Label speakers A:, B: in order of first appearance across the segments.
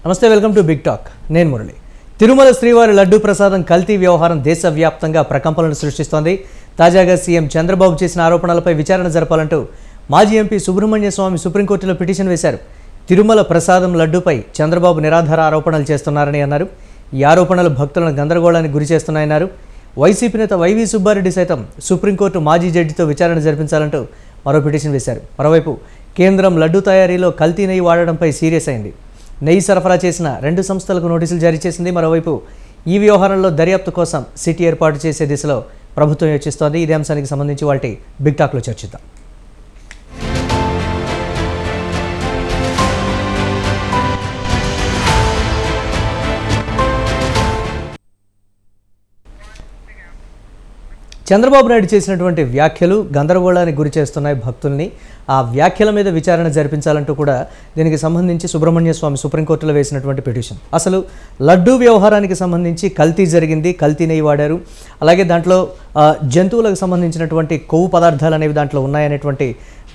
A: నమస్తే, welcome to big talk. నేను మురళి. తిరుమల శ్రీవారి లడ్డూ ప్రసాదం కల్తీ వ్యవహారం దేశవ్యాప్తంగా ప్రకంపనలు సృష్టిస్తోంది. తాజాగా సీఎం చంద్రబాబు చేసిన ఆరోపణలపై విచారణ జరపాలంటూ మాజీ ఎంపీ సుబ్రహ్మణ్య స్వామి సుప్రీంకోర్టులో పిటిషన్ వేశారు. తిరుమల ప్రసాదం లడ్డూపై చంద్రబాబు నిరాధార ఆరోపణలు చేస్తున్నారని అన్నారు. ఈ ఆరోపణలు భక్తులను గందరగోళానికి గురి చేస్తున్నాయన్నారు. వైసీపీ నేత వైవి సుబ్బారెడ్డి సైతం సుప్రీంకోర్టు మాజీ జడ్జితో విచారణ జరిపించాలంటూ మరో పిటిషన్ వేశారు. మరోవైపు కేంద్రం లడ్డూ తయారీలో కల్తీ నెయ్యి వాడడంపై సీరియస్ అయింది. నెయ్యి సరఫరా చేసిన 2 సంస్థలకు నోటీసులు జారీ చేసింది. మరోవైపు ఈ వ్యవహారంలో దర్యాప్తు కోసం సిటీ ఏర్పాటు చేసే దిశలో ప్రభుత్వం యోచిస్తోంది. ఇదే అంశానికి సంబంధించి వాటి బిగ్ టాక్లో చర్చిద్దాం. చంద్రబాబు నాయుడు చేసినటువంటి వ్యాఖ్యలు గందరగోళానికి గురి చేస్తున్నాయి భక్తుల్ని. ఆ వ్యాఖ్యల మీద విచారణ జరిపించాలంటూ కూడా దీనికి సంబంధించి సుబ్రహ్మణ్య స్వామి సుప్రీంకోర్టులో వేసినటువంటి పిటిషన్. అసలు లడ్డూ వ్యవహారానికి సంబంధించి కల్తీ జరిగింది, కల్తీ నెయ్యి వాడారు, అలాగే దాంట్లో జంతువులకు సంబంధించినటువంటి కొవ్వు పదార్థాలు అనేవి దాంట్లో ఉన్నాయనేటువంటి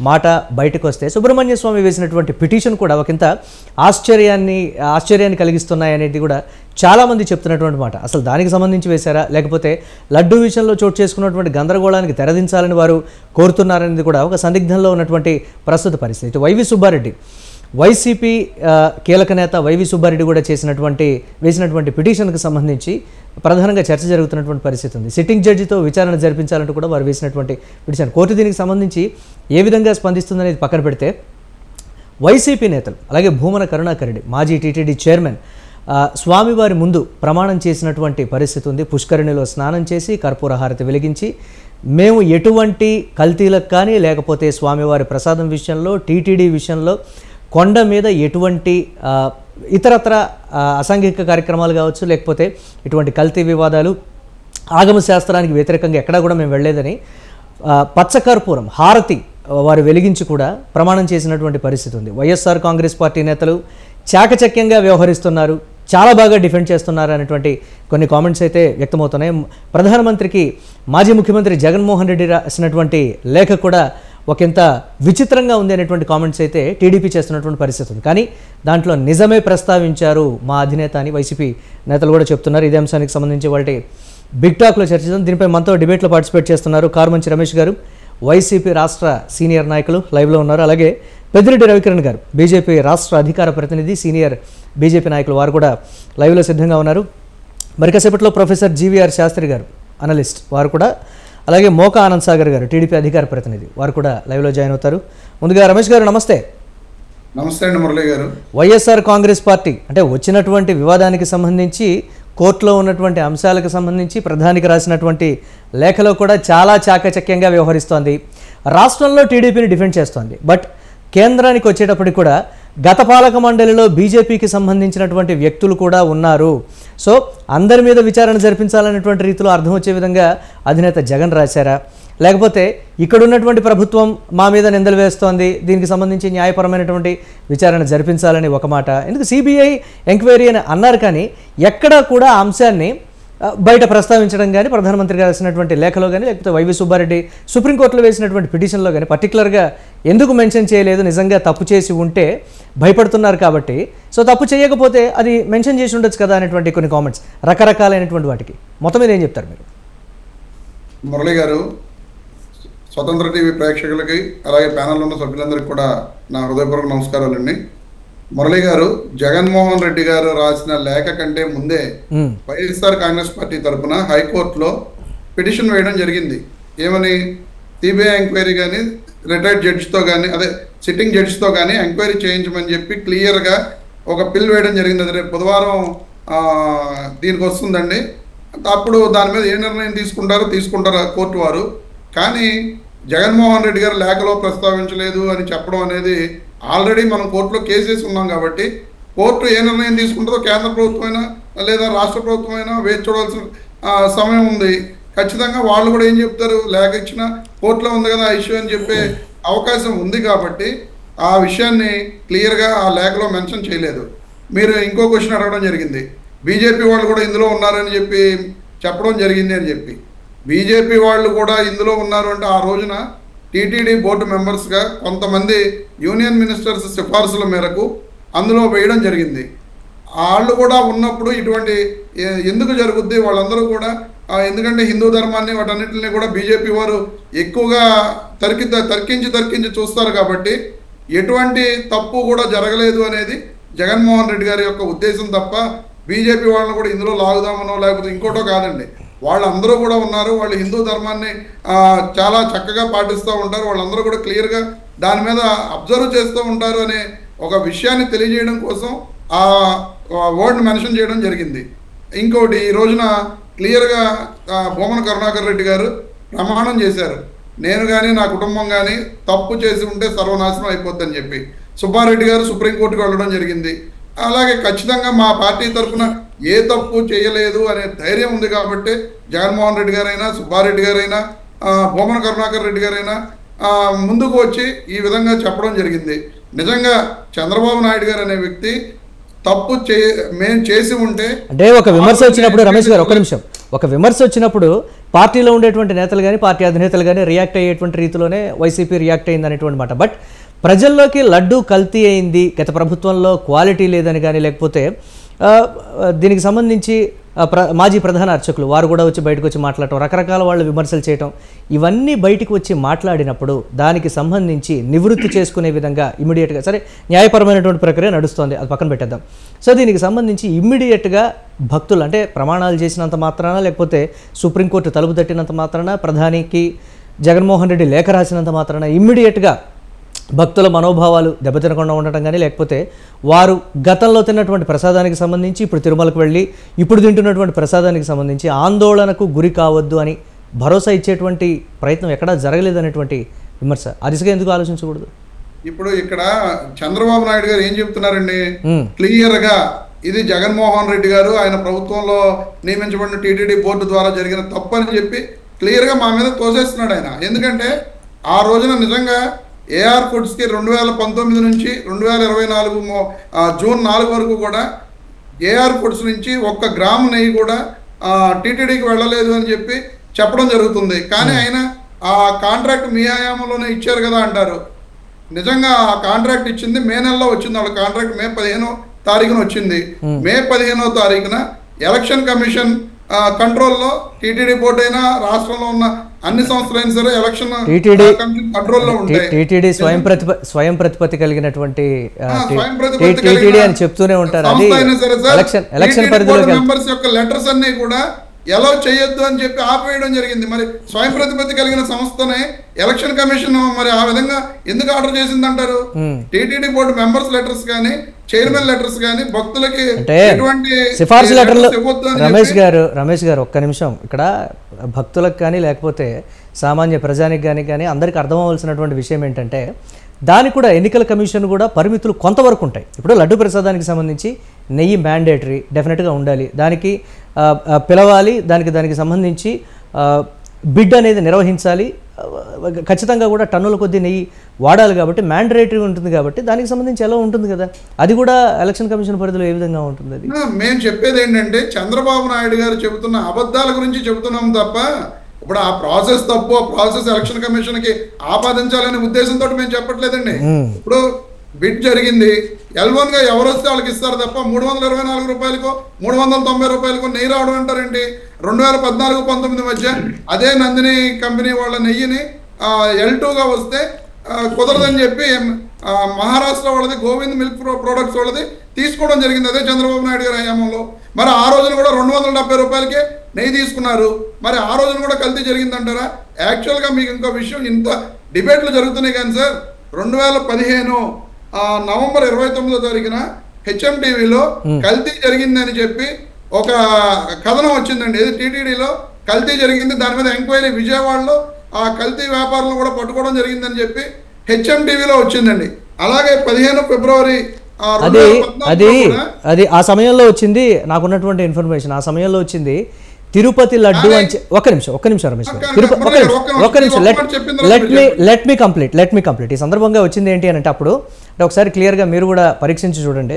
A: మాట బయటకు వస్తే సుబ్రహ్మణ్య స్వామి వేసినటువంటి పిటిషన్ కూడా ఒకంత ఆశ్చర్యాన్ని కలిగిస్తున్నాయనేది కూడా చాలామంది చెప్తున్నటువంటి మాట. అసలు దానికి సంబంధించి వేశారా, లేకపోతే లడ్డూ విషయంలో చోటు చేసుకున్నటువంటి గందరగోళానికి తెరదించాలని వారు కోరుతున్నారనేది కూడా ఒక సందిగ్ధంలో ఉన్నటువంటి ప్రస్తుత పరిస్థితి. వైవి సుబ్బారెడ్డి, వైసీపీ కీలక నేత వైవి సుబ్బారెడ్డి కూడా వేసినటువంటి పిటిషన్కి సంబంధించి ప్రధానంగా చర్చ జరుగుతున్నటువంటి పరిస్థితి ఉంది. సిట్టింగ్ జడ్జితో విచారణ జరిపించాలంటూ కూడా వారు వేసినటువంటి పిటిషన్. కోర్టు దీనికి సంబంధించి ఏ విధంగా స్పందిస్తుందనేది పక్కన పెడితే వైసీపీ నేతలు అలాగే భూమన కరుణాకర్ రెడ్డి మాజీ టీటీడీ చైర్మన్ స్వామివారి ముందు ప్రమాణం చేసినటువంటి పరిస్థితి ఉంది. పుష్కరిణిలో స్నానం చేసి కర్పూర హారతి వెలిగించి మేము ఎటువంటి కల్తీలకు కానీ లేకపోతే స్వామివారి ప్రసాదం విషయంలో టీటీడీ విషయంలో కొండ మీద ఎటువంటి ఇతరత్ర అసాంఘిక కార్యక్రమాలు కావచ్చు, లేకపోతే ఇటువంటి కల్తీ వివాదాలు ఆగమ శాస్త్రానికి వ్యతిరేకంగా ఎక్కడా కూడా మేము వెళ్ళలేదని పచ్చకర్పూరం హారతి వారు వెలిగించి కూడా ప్రమాణం చేసినటువంటి పరిస్థితి ఉంది. వైఎస్ఆర్ కాంగ్రెస్ పార్టీ నేతలు చాకచక్యంగా వ్యవహరిస్తున్నారు, చాలా బాగా డిఫెండ్ చేస్తున్నారు అనేటువంటి కొన్ని కామెంట్స్ అయితే వ్యక్తమవుతున్నాయి. ప్రధానమంత్రికి మాజీ ముఖ్యమంత్రి జగన్మోహన్ రెడ్డి రాసినటువంటి లేఖ కూడా ఒకంత విచిత్రంగా ఉంది అనేటువంటి కామెంట్స్ అయితే టీడీపీ చేస్తున్నటువంటి పరిస్థితి ఉంది. కానీ దాంట్లో నిజమే ప్రస్తావించారు మా అధినేత అని వైసీపీ నేతలు కూడా చెప్తున్నారు. ఇదే అంశానికి సంబంధించి వాటి బిగ్ టాక్లో చర్చిద్దాం. దీనిపై మనతో డిబేట్లో పార్టిసిపేట్ చేస్తున్నారు కారుమంచి రమేష్ గారు, వైసీపీ రాష్ట్ర సీనియర్ నాయకులు లైవ్లో ఉన్నారు. అలాగే పెద్దిరెడ్డి రవికిరణ్ గారు, బీజేపీ రాష్ట్ర అధికార ప్రతినిధి, సీనియర్ బీజేపీ నాయకులు, వారు కూడా లైవ్లో సిద్ధంగా ఉన్నారు. మరి కాసేపట్లో ప్రొఫెసర్ జీవీఆర్ శాస్త్రి గారు, అనలిస్ట్, వారు కూడా, అలాగే మోకా ఆనంద్ సాగర్ గారు, టీడీపీ అధికార ప్రతినిధి, వారు కూడా లైవ్లో జాయిన్ అవుతారు. ముందుగా రమేష్ గారు నమస్తే.
B: నమస్తే అండి మురళి గారు.
A: వైఎస్ఆర్ కాంగ్రెస్ పార్టీ అంటే వచ్చినటువంటి వివాదానికి సంబంధించి కోర్టులో ఉన్నటువంటి అంశాలకు సంబంధించి ప్రధానికి రాసినటువంటి లేఖలో కూడా చాలా చాకచక్యంగా వ్యవహరిస్తోంది. రాష్ట్రంలో టీడీపీని డిఫెండ్ చేస్తోంది. బట్ కేంద్రానికి వచ్చేటప్పటికి కూడా గత పాలక మండలిలో బీజేపీకి సంబంధించినటువంటి వ్యక్తులు కూడా ఉన్నారు. సో అందరి మీద విచారణ జరిపించాలనేటువంటి రీతిలో అర్థం వచ్చే విధంగా అధినేత జగన్ రాశారా, లేకపోతే ఇక్కడ ఉన్నటువంటి ప్రభుత్వం మా మీద నిందలు వేస్తోంది, దీనికి సంబంధించి న్యాయపరమైనటువంటి విచారణ జరిపించాలని ఒక మాట, ఎందుకు సిబిఐ ఎంక్వైరీ అని అన్నారు, కానీ ఎక్కడా కూడా అంశాన్ని బయట ప్రస్తావించడం కానీ ప్రధానమంత్రి రాసినటువంటి లేఖలో కానీ లేకపోతే వైవి సుబ్బారెడ్డి సుప్రీంకోర్టులో వేసినటువంటి పిటిషన్లో కానీ పర్టికులర్గా ఎందుకు మెన్షన్ చేయలేదు? నిజంగా తప్పు చేసి ఉంటే భయపడుతున్నారు కాబట్టి, సో తప్పు చేయకపోతే అది మెన్షన్ చేసి ఉండొచ్చు కదా అనేటువంటి కొన్ని కామెంట్స్ రకరకాలైనటువంటి వాటికి మొత్తం మీద ఏం చెప్తారు మీరు?
B: మురళి గారు, స్వతంత్ర టీవీ ప్రేక్షకులకి అలాగే ప్యానల్లో ఉన్న సభ్యులందరికీ కూడా నా హృదయపూర్వక నమస్కారాలండి. మురళి గారు, జగన్మోహన్ రెడ్డి గారు రాసిన లేఖ కంటే ముందే వైఎస్ఆర్ కాంగ్రెస్ పార్టీ తరఫున హైకోర్టులో పిటిషన్ వేయడం జరిగింది. ఏమని? సిబిఐ ఎంక్వైరీ కానీ రిటైర్డ్ జడ్జితో కానీ సిట్టింగ్ జడ్జితో కానీ ఎంక్వైరీ చేయించమని చెప్పి క్లియర్గా ఒక పిల్ వేయడం జరిగింది. అది రేపు బుధవారం దీనికి వస్తుందండి. అప్పుడు దాని మీద ఏ నిర్ణయం తీసుకుంటారో కోర్టు వారు. కానీ జగన్మోహన్ రెడ్డి గారు లేఖలో ప్రస్తావించలేదు అని చెప్పడం అనేది ఆల్రెడీ మనం కోర్టులో కేసేసి ఉన్నాం కాబట్టి కోర్టు ఏ నిర్ణయం తీసుకుంటుందో కేంద్ర ప్రభుత్వం అయినా లేదా రాష్ట్ర ప్రభుత్వం అయినా వేచి చూడాల్సిన సమయం ఉంది. ఖచ్చితంగా వాళ్ళు కూడా ఏం చెప్తారు, లేఖ ఇచ్చిన కోర్టులో ఉంది కదా ఆ ఇష్యూ అని చెప్పే అవకాశం ఉంది. కాబట్టి ఆ విషయాన్ని క్లియర్గా ఆ లేఖలో మెన్షన్ చేయలేదు. మీరు ఇంకో క్వశ్చన్ అడగడం జరిగింది, బీజేపీ వాళ్ళు కూడా ఇందులో ఉన్నారని చెప్పి చెప్పడం జరిగింది అని చెప్పి. బీజేపీ వాళ్ళు కూడా ఇందులో ఉన్నారు అంటే ఆ రోజున టీటీడీ బోర్డు మెంబర్స్గా కొంతమంది యూనియన్ మినిస్టర్స్ సిఫార్సుల మేరకు అందులో వేయడం జరిగింది. వాళ్ళు కూడా ఉన్నప్పుడు ఇటువంటి ఎందుకు జరుగుద్ది? వాళ్ళందరూ కూడా ఎందుకంటే హిందూ ధర్మాన్ని వాటన్నిటిని కూడా బీజేపీ వారు ఎక్కువగా తర్కించి చూస్తారు కాబట్టి ఎటువంటి తప్పు కూడా జరగలేదు అనేది జగన్మోహన్ రెడ్డి గారి యొక్క ఉద్దేశం తప్ప బీజేపీ వాళ్ళని కూడా ఇందులో లాగుదామనో లేకపోతే ఇంకోటో కాదండి. వాళ్ళందరూ కూడా ఉన్నారు, వాళ్ళు హిందూ ధర్మాన్ని చాలా చక్కగా పాటిస్తూ ఉంటారు, వాళ్ళందరూ కూడా క్లియర్గా దాని మీద అబ్జర్వ్ చేస్తూ ఉంటారు అనే ఒక విషయాన్ని తెలియజేయడం కోసం ఆ వర్డ్ మెన్షన్ చేయడం జరిగింది. ఇంకోటి ఈ రోజున క్లియర్గా భూమన కరుణాకర్ రెడ్డి గారు ప్రమాణం చేశారు, నేను కానీ నా కుటుంబం కానీ తప్పు చేసి ఉంటే సర్వనాశనం అయిపోద్దని చెప్పి. సుబ్బారెడ్డి గారు సుప్రీంకోర్టుకు వెళ్ళడం జరిగింది. అలాగే ఖచ్చితంగా మా పార్టీ తరఫున ఏ తప్పు చేయలేదు అనే ధైర్యం ఉంది కాబట్టి జగన్మోహన్ రెడ్డి గారైనా, సుబ్బారెడ్డి గారైనా, భూమన కరుణాకర్ రెడ్డి గారైనా ముందుకు వచ్చి ఈ విధంగా చెప్పడం జరిగింది. నిజంగా చంద్రబాబు నాయుడు గారు అనే వ్యక్తి తప్పు మేము చేసి ఉంటే
A: అంటే ఒక విమర్శ వచ్చినప్పుడు రమేష్ గారు ఒక విమర్శ వచ్చినప్పుడు పార్టీలో ఉండేటువంటి నేతలు కానీ పార్టీ అధినేతలు కానీ రియాక్ట్ అయ్యేటువంటి రీతిలోనే వైసీపీ రియాక్ట్ అయింది అనేటువంటి మాట. బట్ ప్రజల్లోకి లడ్డు కల్తీ అయింది, గత ప్రభుత్వంలో క్వాలిటీ లేదని కానీ లేకపోతే దీనికి సంబంధించి మాజీ ప్రధాన అర్చకులు వారు కూడా వచ్చి బయటకు వచ్చి మాట్లాడటం, రకరకాల వాళ్ళు విమర్శలు చేయటం, ఇవన్నీ బయటకు వచ్చి మాట్లాడినప్పుడు దానికి సంబంధించి నివృత్తి చేసుకునే విధంగా ఇమ్మీడియట్గా సరే న్యాయపరమైనటువంటి ప్రక్రియ నడుస్తోంది, అది పక్కన పెట్టేద్దాం. సో దీనికి సంబంధించి ఇమ్మీడియట్గా భక్తులు అంటే ప్రమాణాలు చేసినంత మాత్రాన లేకపోతే సుప్రీంకోర్టు తలుపు తట్టినంత మాత్రాన ప్రధానికి జగన్మోహన్ రెడ్డి లేఖ రాసినంత మాత్రాన ఇమ్మీడియట్గా భక్తుల మనోభావాలు దెబ్బతినకుండా ఉండటం కానీ లేకపోతే వారు గతంలో తిన్నటువంటి ప్రసాదానికి సంబంధించి ఇప్పుడు తిరుమలకు వెళ్ళి ఇప్పుడు తింటున్నటువంటి ప్రసాదానికి సంబంధించి ఆందోళనకు గురి కావద్దు అని భరోసా ఇచ్చేటువంటి ప్రయత్నం ఎక్కడా జరగలేదనేటువంటి విమర్శ, ఆ దిశగా ఎందుకు ఆలోచించకూడదు?
B: ఇప్పుడు ఇక్కడ చంద్రబాబు నాయుడు గారు ఏం చెప్తున్నారండి, క్లియర్గా ఇది జగన్మోహన్ రెడ్డి గారు ఆయన ప్రభుత్వంలో నియమించబడిన టీటీడీ బోర్డు ద్వారా జరిగిన తప్పు అని చెప్పి క్లియర్గా మా మీద తోసేస్తున్నాడు ఆయన. ఎందుకంటే ఆ రోజున నిజంగా ఏఆర్ ఫుడ్స్కి 2019 నుంచి 2024 జూన్ 4 వరకు కూడా ఏఆర్ ఫుడ్స్ నుంచి 1 గ్రాము నెయ్యి కూడా టీటీడీకి వెళ్ళలేదు అని చెప్పి చెప్పడం జరుగుతుంది. కానీ ఆయన ఆ కాంట్రాక్ట్ మీ హయాంలోనే ఇచ్చారు కదా అంటారు. నిజంగా ఆ కాంట్రాక్ట్ ఇచ్చింది మే నెలలో వచ్చింది, వాళ్ళ కాంట్రాక్ట్ మే 15వ తారీఖున వచ్చింది. మే 15వ తారీఖున ఎలక్షన్ కమిషన్ కంట్రోల్లో టీటీడీ బోర్డు అయినా రాష్ట్రంలో ఉన్న అన్ని సంస్థలైనా సరే ఎలక్షన్ కంట్రోల్లో ఉంటాయి.
A: టీటీడీ స్వయం ప్రతిపత్తి కలిగినటువంటి టీటీడీ అని చెప్తూనే ఉంటారు. అది ఎలక్షన్ పరిధిలోకి
B: మెంబర్స్ యొక్క లెటర్స్ అన్ని కూడా ఎలా చేయొద్దు అని చెప్పి ఆపేయడం జరిగింది. మరి స్వయం ప్రతిపత్తి కలిగిన సంస్థనే ఎలక్షన్ కమిషన్ మరి ఆ విధంగా ఎందుకు ఆర్డర్ చేసిందంటారు? టీటీడీ బోర్డు మెంబర్స్ లెటర్స్ కానీ చైర్మన్ లెటర్స్ కానీ భక్తులకి ఎటువంటి
A: సిఫార్సు లెటర్లు రమేష్ గారు ఒక్క నిమిషం, ఇక్కడ భక్తులకు కానీ లేకపోతే సామాన్య ప్రజానికి కానీ అందరికీ అర్థం అవ్వాల్సినటువంటి విషయం ఏంటంటే దానికి కూడా ఎన్నికల కమిషన్ కూడా పరిమితులు కొంతవరకు ఉంటాయి. ఇప్పుడు లడ్డు ప్రసాదానికి సంబంధించి నెయ్యి మ్యాండేటరీ డెఫినెట్గా ఉండాలి, దానికి పిలవాలి, దానికి సంబంధించి బిడ్ అనేది నిర్వహించాలి, ఖచ్చితంగా కూడా టన్నుల కొద్ది నెయ్యి వాడాలి కాబట్టి మ్యాండేటరీ ఉంటుంది కాబట్టి దానికి సంబంధించి ఎలా ఉంటుంది కదా, అది కూడా ఎలక్షన్ కమిషన్ పరిధిలో ఏ విధంగా ఉంటుంది? అది
B: మేము చెప్పేది ఏంటంటే చంద్రబాబు నాయుడు గారు చెబుతున్న అబద్ధాల గురించి చెబుతున్నాం తప్ప ఇప్పుడు ఆ ప్రాసెస్ తప్పు, ఆ ప్రాసెస్ ఎలక్షన్ కమిషన్ కి ఆపాదించాలనే ఉద్దేశంతో మేము చెప్పట్లేదండి. ఇప్పుడు బిడ్ జరిగింది, L1 గా ఎవరు వస్తే వాళ్ళకి ఇస్తారు తప్ప 324 రూపాయలకో 390 రూపాయలకో నెయ్యి రావడం అంటారేంటి? 2014-19 మధ్య అదే నందిని కంపెనీ వాళ్ళ నెయ్యిని L2గా వస్తే కుదరదని చెప్పి మహారాష్ట్ర వాళ్ళది గోవింద్ మిల్క్ ప్రొడక్ట్స్ వాళ్ళది తీసుకోవడం జరిగింది అదే చంద్రబాబు నాయుడు గారి హయాంలో. మరి ఆ రోజున కూడా 270 రూపాయలకే నెయ్యి తీసుకున్నారు. మరి ఆ రోజున కూడా కల్తీ జరిగిందంటారా? యాక్చువల్గా మీకు ఇంకో విషయం, ఇంత డిబేట్లు జరుగుతున్నాయి కానీ సార్ 2015 నవంబర్ 29వ తారీఖున HMTVలో కల్తీ జరిగిందని చెప్పి ఒక కథనం వచ్చిందండి. ఇది టీటీడీలో కల్తీ జరిగింది, దాని మీద ఎంక్వైరీ విజయవాడలో ఆ కల్తీ వ్యాపారులను కూడా పట్టుకోవడం జరిగిందని చెప్పి HMTVలో వచ్చిందండి. అలాగే 15 ఫిబ్రవరి
A: అది ఆ సమయంలో వచ్చింది, నాకున్నటువంటి ఇన్ఫర్మేషన్ ఆ సమయంలో వచ్చింది తిరుపతి లడ్డు అని. ఒక్క నిమిషం రమేష్ లెట్ మీ కంప్లీట్. ఈ సందర్భంగా వచ్చింది ఏంటి అని అంటే అప్పుడు అంటే ఒకసారి క్లియర్గా మీరు కూడా పరీక్షించి చూడండి.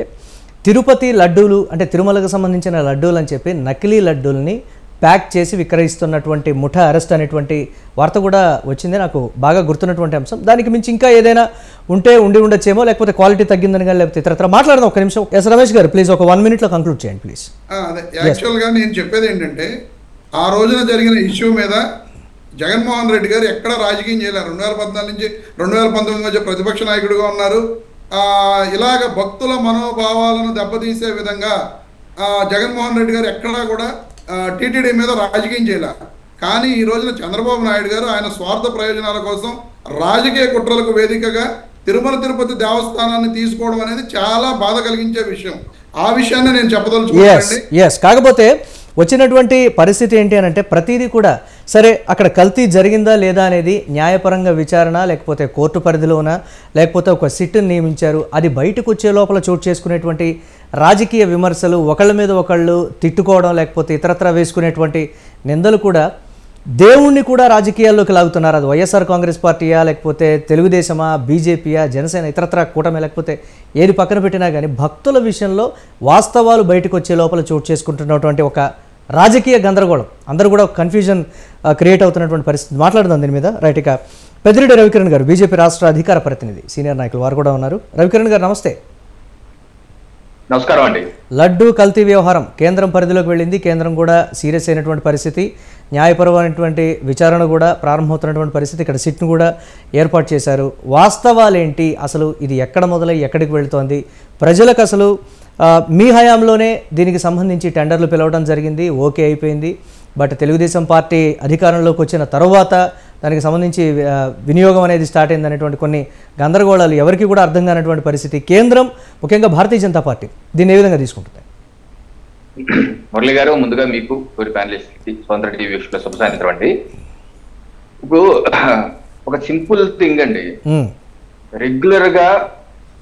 A: తిరుపతి లడ్డూలు అంటే తిరుమలకు సంబంధించిన లడ్డూలు అని చెప్పి నకిలీ లడ్డూల్ని ప్యాక్ చేసి విక్రయిస్తున్నటువంటి ముఠా అరెస్ట్ అనేటువంటి వార్త కూడా వచ్చింది. నాకు బాగా గుర్తున్నటువంటి అంశం. దానికి మించి ఇంకా ఏదైనా ఉండి ఉండొచ్చేమో, లేకపోతే క్వాలిటీ తగ్గిందని కానీ, లేకపోతే ఇతరత్ర మాట్లాడదాం. ఒక నిమిషం. ఎస్ రమేష్ గారు ప్లీజ్ ఒక 1 minute కంక్లూడ్ చేయండి ప్లీజ్.
B: అదే యాక్చువల్గా నేను చెప్పేది ఏంటంటే, ఆ రోజున జరిగిన ఇష్యూ మీద జగన్మోహన్ రెడ్డి గారు ఎక్కడ రాజకీయం చేయలేరు. 2014 నుంచి 2019 మధ్య ప్రతిపక్ష నాయకుడిగా ఉన్నారు. ఇలాగ భక్తుల మనోభావాలను దెబ్బతీసే విధంగా జగన్మోహన్ రెడ్డి గారు ఎక్కడా కూడా టీటీడీ మీద రాజకీయం చేయలేరు. కానీ ఈ రోజున చంద్రబాబు నాయుడు గారు ఆయన స్వార్థ ప్రయోజనాల కోసం రాజకీయ కుట్రలకు వేదికగా తిరుమల తిరుపతి దేవస్థానాన్ని తీసుకోవడం అనేది చాలా బాధ కలిగించే విషయం. ఆ విషయాన్ని నేను చెప్పదలుచుకున్నాను.
A: కాకపోతే వచ్చినటువంటి పరిస్థితి ఏంటి అని అంటే, ప్రతిదీ కూడా సరే అక్కడ కల్తీ జరిగిందా లేదా అనేది న్యాయపరంగా విచారణ, లేకపోతే కోర్టు పరిధిలోనా, లేకపోతే ఒక సిట్ని నియమించారు, అది బయటకు వచ్చే లోపల చోటు చేసుకునేటువంటి రాజకీయ విమర్శలు, ఒకళ్ళ మీద ఒకళ్ళు తిట్టుకోవడం, లేకపోతే ఇతరత్ర వేసుకునేటువంటి నిందలు కూడా దేవుణ్ణి కూడా రాజకీయాల్లోకి లాగుతున్నారు. అది వైఎస్ఆర్ కాంగ్రెస్ పార్టీయా, లేకపోతే తెలుగుదేశమా, బీజేపీయా, జనసేన, ఇతరత్ర కూటమి, లేకపోతే ఏది పక్కన పెట్టినా కానీ భక్తుల విషయంలో వాస్తవాలు బయటకు వచ్చే లోపల చోటు చేసుకుంటున్నటువంటి ఒక రాజకీయ గందరగోళం, అందరూ కూడా కన్ఫ్యూజన్ క్రియేట్ అవుతున్నటువంటి పరిస్థితి. మాట్లాడదాం దీని మీద. రైట్, ఇక పెద్దిరెడ్డి రవికిరణ్ గారు బీజేపీ రాష్ట్ర అధికార ప్రతినిధి, సీనియర్ నాయకులు, వారు కూడా ఉన్నారు. రవికిరణ్ గారు నమస్తే.
C: నమస్కారం అండి.
A: లడ్డూ కల్తీ వ్యవహారం కేంద్రం పరిధిలోకి వెళ్ళింది. కేంద్రం కూడా సీరియస్ అయినటువంటి పరిస్థితి, న్యాయపరమైనటువంటి విచారణ కూడా ప్రారంభమవుతున్నటువంటి పరిస్థితి. ఇక్కడ సిట్ను కూడా ఏర్పాటు చేశారు. వాస్తవాలేంటి, అసలు ఇది ఎక్కడ మొదలై ఎక్కడికి వెళుతోంది, ప్రజలకు అసలు మీ హయాంలోనే దీనికి సంబంధించి టెండర్లు పిలవడం జరిగింది, ఓకే అయిపోయింది. బట్ తెలుగుదేశం పార్టీ అధికారంలోకి వచ్చిన తర్వాత దానికి సంబంధించి వినియోగం అనేది స్టార్ట్ అయింది అనేటువంటి కొన్ని గందరగోళాలు ఎవరికి కూడా అర్థం కానటువంటి పరిస్థితి. కేంద్రం, ముఖ్యంగా భారతీయ జనతా పార్టీ దీన్ని ఏ విధంగా తీసుకుంటుంది?
C: మురళి గారు, ముందుగా మీకు ప్యానలిస్ట్ స్వతంత్ర టీవీ శుభ సాయంత్రం అండి. ఇప్పుడు ఒక సింపుల్ థింగ్ అండి, రెగ్యులర్ గా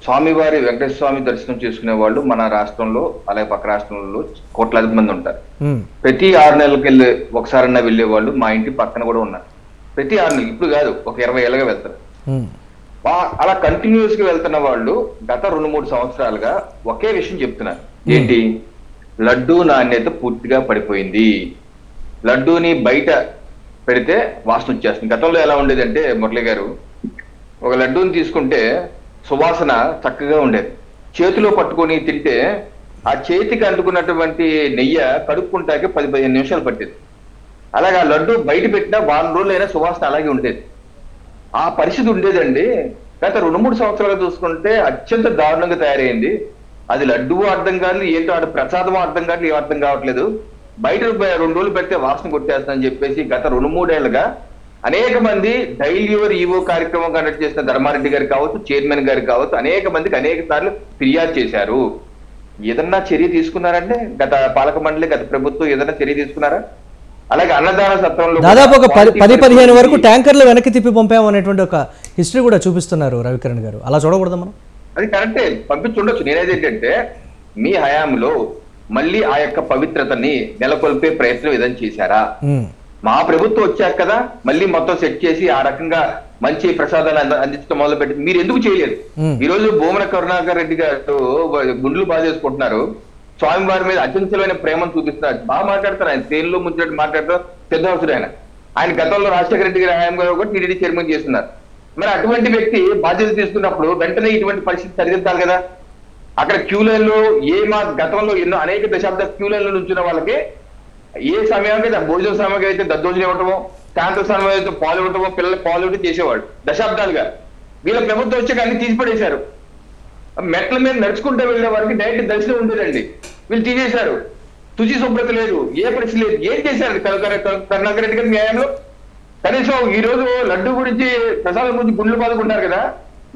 C: స్వామివారి వెంకటేశ్వర స్వామి దర్శనం చేసుకునే వాళ్ళు మన రాష్ట్రంలో అలాగే పక్క రాష్ట్రంలో కోట్లాది మంది ఉంటారు. ప్రతి 6 నెలలకు వెళ్ళి ఒకసారన్నా వెళ్ళే వాళ్ళు మా ఇంటి పక్కన కూడా ఉన్నారు. ప్రతి 6 నెలలు, ఇప్పుడు కాదు, ఒక 20 ఏళ్ళగా వెళ్తారు. అలా కంటిన్యూస్ గా వెళ్తున్న వాళ్ళు గత 2-3 సంవత్సరాలుగా ఒకే విషయం చెప్తున్నారు. ఏంటి? లడ్డూ నాణ్యత పూర్తిగా పడిపోయింది, లడ్డూని బయట పెడితే వాసన వచ్చేస్తుంది. గతంలో ఎలా ఉండేదంటే మురళి గారు, ఒక లడ్డూని తీసుకుంటే సువాసన చక్కగా ఉండేది, చేతిలో పట్టుకొని తింటే ఆ చేతికి అంటుకున్నటువంటి నెయ్యి కడుక్కుంటాకే 10-15 నిమిషాలు పట్టేది. అలాగే ఆ లడ్డు బయట పెట్టినా 1 రోజులైనా సువాసన అలాగే ఉండేది. ఆ పరిస్థితి ఉండేదండి. గత 2-3 సంవత్సరాలు చూసుకుంటే అత్యంత దారుణంగా తయారైంది. అది లడ్డువో అర్థం కాదు, ఏంటో ఆడ ప్రసాదమో అర్థం కాదు, ఏం అర్థం కావట్లేదు. బయట 2 రోజులు పెడితే వాసన కొట్టేస్తుందని చెప్పేసి గత 2-3 ఏళ్లుగా అనేక మంది డైలీవర్ ఈవో కార్యక్రమం కండక్ట్ చేసిన ధర్మారెడ్డి గారు కావచ్చు, చైర్మన్ గారు కావచ్చు, అనేక మందికి అనేక సార్లు ఫిర్యాదు చేశారు. ఏదన్నా చర్య తీసుకున్నారంటే గత పాలక మండలి, గత ప్రభుత్వం ఏదైనా చర్య తీసుకున్నారా? అలాగే అన్నదాన సత్రంలో
A: దాదాపు ఒక 10-15 వరకు ట్యాంకర్లు వెనక్కి తిప్పి పంపాము అనేటువంటి ఒక హిస్టరీ కూడా చూపిస్తున్నారు రవికిరణ్ గారు. అలా చూడకూడదు మనం?
C: అది కరెక్టే, పంపించుండొచ్చు. నేనేది ఏంటంటే, మీ హయాంలో మళ్ళీ ఆ యొక్క పవిత్రతని నెలకొల్పే ప్రయత్నం ఏదైనా చేశారా? మా ప్రభుత్వం వచ్చాక కదా మళ్ళీ మొత్తం సెట్ చేసి ఆ రకంగా మంచి ప్రసాదాలు అందించడం మొదలు పెట్టి మీరు ఎందుకు చేయలేదు? ఈ రోజు భూమన కరుణాకర్ రెడ్డి గారు గుండ్లు బాగా చేసుకుంటున్నారు, స్వామివారి మీద అత్యంతమైన ప్రేమను చూపిస్తున్నారు, బాగా మాట్లాడతారు. ఆయన తేలిలో ముంచినట్టు మాట్లాడతారు, పెద్దవసరం ఆయన గతంలో రాజశేఖర రెడ్డి గారి హయాం గారు కూడా టీడీడీ చైర్మన్ చేస్తున్నారు. మరి అటువంటి వ్యక్తి బాధ్యత తీసుకున్నప్పుడు వెంటనే ఇటువంటి పరిస్థితి సరిదిద్దాలి కదా. అక్కడ క్యూ లైన్లో గతంలో ఎన్నో అనేక దశాబ్ద క్యూ లైన్లో నుంచిన వాళ్ళకి ఏ సమయానికి భోజన సమయం అయితే దద్దోజనం ఇవ్వటమో, సాయంత్రం సమయం అయితే పాలు ఇవ్వటమో, పిల్లలకి పాలు ఇవ్వటం చేసేవాడు దశాబ్దాలుగా. వీళ్ళ ప్రభుత్వం వచ్చాక అన్ని తీసిపడేశారు. మెట్ల మీద నడుచుకుంటూ వెళ్ళే వారికి డైరెక్ట్ దర్శనం ఉండేదండి, వీళ్ళు తీసేశారు. శుచి శుభ్రత లేదు, ఏ పరిస్థితి లేదు. ఏం చేశారు కరుణాకర్ రెడ్డి గారి న్యాయంలో? కనీసం ఈ రోజు లడ్డు గురించి, ప్రసాదం గురించి గుండ్లు బాదుకుంటారు కదా,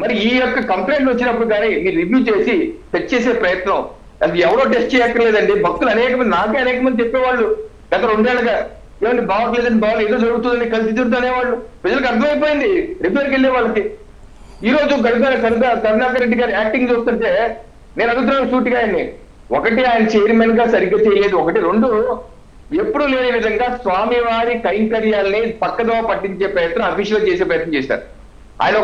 C: మరి ఈ యొక్క కంప్లైంట్ వచ్చినప్పుడు కానీ మీరు రివ్యూ చేసి టెస్ట్ చేసే ప్రయత్నం, అది ఎవరో టెస్ట్ చేయక్కర్లేదండి. భక్తులు అనేక మంది, నాకే అనేక మంది చెప్పేవాళ్ళు గత 2 ఏళ్ళుగా, ఏమంటే బాగట్లేదండి, బాగా ఏదో జరుగుతుందని కలిసి తిరుగుతూ అనేవాళ్ళు. ప్రజలకు అర్థమైపోయింది రిపేర్కి వెళ్ళే వాళ్ళకి. ఈ రోజు కరుణాకర్ రెడ్డి గారి యాక్టింగ్ చూస్తుంటే నేను అడుగుతున్నాను సూటిగా ఆయన్ని, ఒకటి ఆయన చైర్మన్ గా సరిగ్గా చేయలేదు, 2 ఎప్పుడు లేని విధంగా స్వామివారి కైంకర్యాల్ని పక్కదో పట్టించే ప్రయత్నం, అఫీషియల్ చేసే ప్రయత్నం చేశారు. ఆయన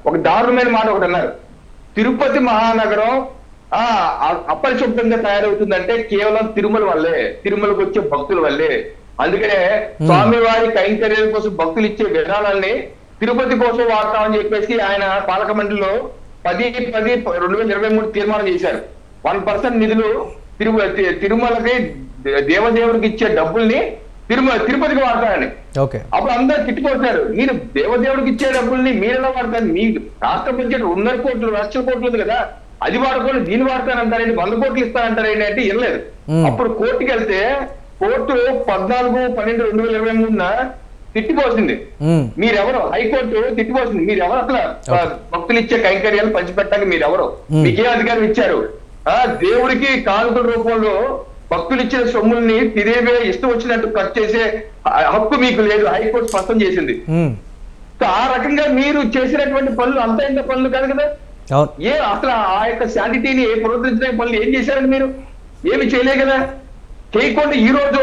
C: ఒక దారుణమైన మాట ఒకటి అన్నారు, తిరుపతి మహానగరం అపరిశుభ్రంగా తయారవుతుందంటే కేవలం తిరుమల వల్లే, తిరుమలకు వచ్చే భక్తుల వల్లే. అందుకనే స్వామివారి కైంకర్యాల కోసం భక్తులు ఇచ్చే విధానాన్ని తిరుపతి కోసం వాడతామని చెప్పేసి ఆయన పాలక మండలిలో 10/10/2023 తీర్మానం చేశారు. 1% నిధులు తిరుమలకి దేవదేవుడికి ఇచ్చే డబ్బుల్ని తిరుపతికి వాడతారని. అప్పుడు అందరూ తిట్టుకొచ్చారు, మీరు దేవదేవుడికి ఇచ్చే డబ్బుల్ని మీరెలా వాడతారు? మీ రాష్ట్ర బడ్జెట్ 100 కోట్లు లక్షల కోట్లు ఉంది కదా, అది వాడుకొని దీన్ని వాడతానంటారండి, 100 కోట్లు ఇస్తానంటారండి అంటే వినలేదు. అప్పుడు కోర్టుకి వెళ్తే కోర్టు 14/12/2023 తిట్టిపోసింది. మీరెవరు? హైకోర్టు తిట్టిపోసింది. మీరెవరు అసలు భక్తులు ఇచ్చే కైంకర్యాలు పంచిపెట్టడానికి మీరెవరు? మీకే అధికారం ఇచ్చారు? దేవుడికి కానుకల రూపంలో భక్తులు ఇచ్చిన సొమ్ముల్ని తిరిగే ఇష్టం వచ్చినట్టు ఖర్చు చేసే హక్కు మీకు లేదు, హైకోర్టు స్పష్టం చేసింది. ఆ రకంగా మీరు చేసినటువంటి పనులు అంత ఇంత పనులు కాదు కదా. అసలు ఆ యొక్క శాంటిటీని పునరుద్ధరించిన పనులు ఏం చేశారండి? మీరు ఏమి చేయలే కదా. చేయకుండా ఈ రోజు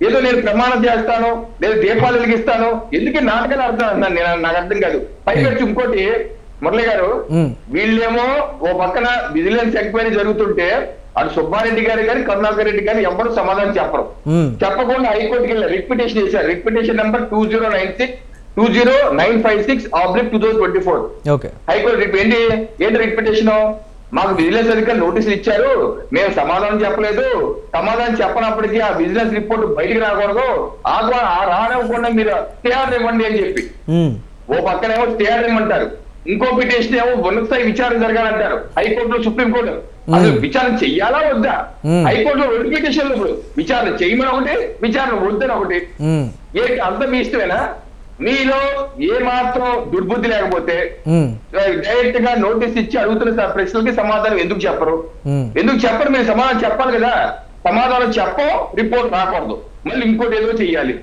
C: ఏదో నేను ప్రమాణం చేస్తాను, లేదా దీపాలు వెలిగిస్తాను, ఎందుకే నాటకాలు ఆడుతాను నేను, నాకు అర్థం కాదు. పైగా ఇంకోటి మురళి గారు, వీళ్ళేమో ఓ పక్కన విజిలెన్స్ ఎంక్వైరీ జరుగుతుంటే అటు సుబ్బారెడ్డి గారు కానీ కరుణాకర్ రెడ్డి గారు ఎవరు సమాధానం చెప్పరు. చెప్పకుండా హైకోర్టుకి వెళ్ళి రిట్ పిటిషన్ చేశారు. రిట్ పిటిషన్ నెంబర్ 2096/2024 హైకోర్టు ఏంటి రిట్ పిటిషన్? మాకు విజిలెన్స్ అధికారులు నోటీసులు ఇచ్చారు, మేము సమాధానం చెప్పలేదు, సమాధానం చెప్పనప్పటికీ ఆ విజిలెన్స్ రిపోర్ట్ బయటికి రాకూడదు, రానివ్వకుండా మీరు స్టేఆర్ ఇవ్వండి అని చెప్పి ఓ పక్కనేమో స్టేఆర్ ఇవ్వమంటారు, ఇంకో పిటిషన్ ఏమో ఉన్నత స్థాయి విచారణ జరగాలంటారు. హైకోర్టులో సుప్రీంకోర్టు అసలు విచారణ చెయ్యాలా వద్దా? హైకోర్టులో 2 పిటిషన్లు, ఇప్పుడు విచారణ చేయమని ఒకటి, విచారణ వద్దని ఒకటి. ఏంటి అంత మీ ఇష్టమేనా? మీలో ఏ మాత్రం దుర్బుద్ధి లేకపోతే డైరెక్ట్ గా నోటీస్ ఇచ్చి అడుగుతున్న ప్రశ్నలకి సమాధానం ఎందుకు చెప్పరు? మీరు సమాధానం చెప్పాలి కదా. సమాధానం చెప్పో రిపోర్ట్ రాకూడదు, మళ్ళీ ఇంకోటి ఏదో చెయ్యాలి.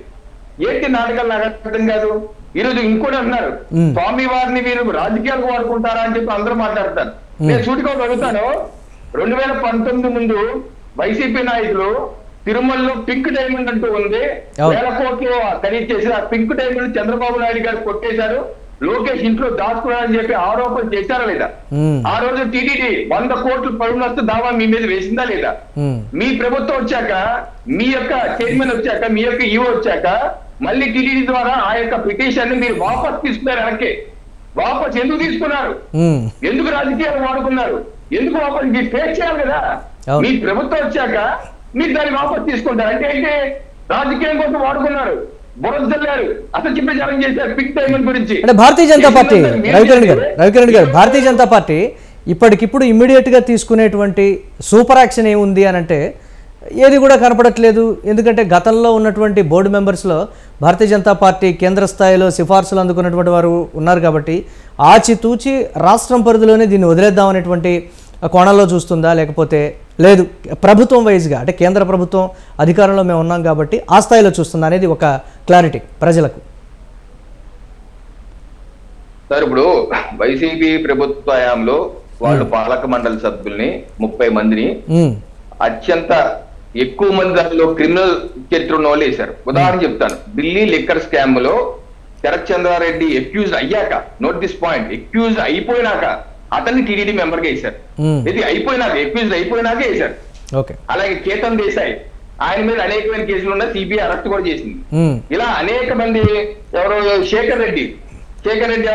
C: ఏంటి నాటకాలు? నాకు అర్థం కాదు. ఈ రోజు ఇంకోటి అంటున్నారు, స్వామి వారిని మీరు రాజకీయాలకు వాడుకుంటారా అని చెప్పి అందరూ మాట్లాడతారు. నేను సూటిగా అడుగుతాను, 2019 ముందు వైసీపీ నాయకులు తిరుమలలో పింక్ డైమండ్ అంటూ ఉంది, 1,000 కోట్లు ఖరీదు చేసి ఆ పింక్ డైమండ్ చంద్రబాబు నాయుడు గారు కొట్టేశారు, లోకేష్ ఇంట్లో దాచుకున్నారని చెప్పి ఆరోపణ చేశారా లేదా? ఆ రోజు టీటీడీ 100 కోట్లు పరువునస్తు దావా మీ మీద వేసిందా లేదా? మీ ప్రభుత్వం వచ్చాక, మీ యొక్క చైర్మన్ వచ్చాక, మీ యొక్క ఈవో వచ్చాక మళ్ళీ టీటీడీ ద్వారా ఆ యొక్క పిటిషన్ ని మీరు వాపస్ తీసుకున్నారు. వెనక్కి వాపస్ ఎందుకు తీసుకున్నారు? ఎందుకు రాజకీయాలు వాడుకున్నారు? ఎందుకు వాపస్? మీరు ఫేస్ చేయాలి కదా. మీ ప్రభుత్వం వచ్చాక మీరు దాన్ని వాపస్ తీసుకుంటారు అంటే ఏంటి? రాజకీయం కోసం వాడుకున్నారు, బురదల్లారు, అసలు ప్రచారం చేశారు పింక్ డైమండ్ గురించి.
A: అంటే భారతీయ జనతా పార్టీ రవికిరణ్ గారు భారతీయ జనతా పార్టీ ఇప్పటికిప్పుడు ఇమ్మీడియట్ గా తీసుకునేటువంటి సూపర్ యాక్షన్ ఏముంది అని అంటే ఏది కూడా కనపడట్లేదు. ఎందుకంటే గతంలో ఉన్నటువంటి బోర్డు మెంబర్స్లో భారతీయ జనతా పార్టీ కేంద్ర స్థాయిలో సిఫార్సులు అందుకున్నటువంటి వారు ఉన్నారు కాబట్టి ఆచితూచి రాష్ట్రం పరిధిలోనే దీన్ని వదిలేద్దామనేటువంటి కోణంలో చూస్తుందా, లేకపోతే లేదు ప్రభుత్వం వైజ్గా అంటే కేంద్ర ప్రభుత్వం అధికారంలో మేము ఉన్నాం కాబట్టి ఆ స్థాయిలో చూస్తుందా అనేది ఒక క్లారిటీ ప్రజలకు.
C: సార్, ఇప్పుడు వైసీపీ ప్రభుత్వ హయాంలో వాళ్ళు పాలక మండలి సభ్యుల్ని 30 మందిని అత్యంత ఎక్కువ మంది దానిలో క్రిమినల్ చరిత్ర ఉన్న వాళ్ళు వేశారు. ఉదాహరణ చెప్తాను, ఢిల్లీ లిక్కర్ స్కామ్ లో శరత్ చంద్రారెడ్డి అక్యూజ్ అయ్యాక, నోట్ దిస్ పాయింట్, అక్యూజ్ అయిపోయినాక అతన్ని టీడీడీ మెంబర్ గా వేశారు. ఇది అయిపోయినాక, అక్యూజ్ అయిపోయినాకే వేశారు. అలాగే కేతన్ దేశాయ్, ఆయన మీద అనేకమైన కేసులు ఉన్న సిబిఐ అరెస్ట్ కూడా చేసింది. ఇలా అనేక మంది, ఎవరో శేఖర్ రెడ్డి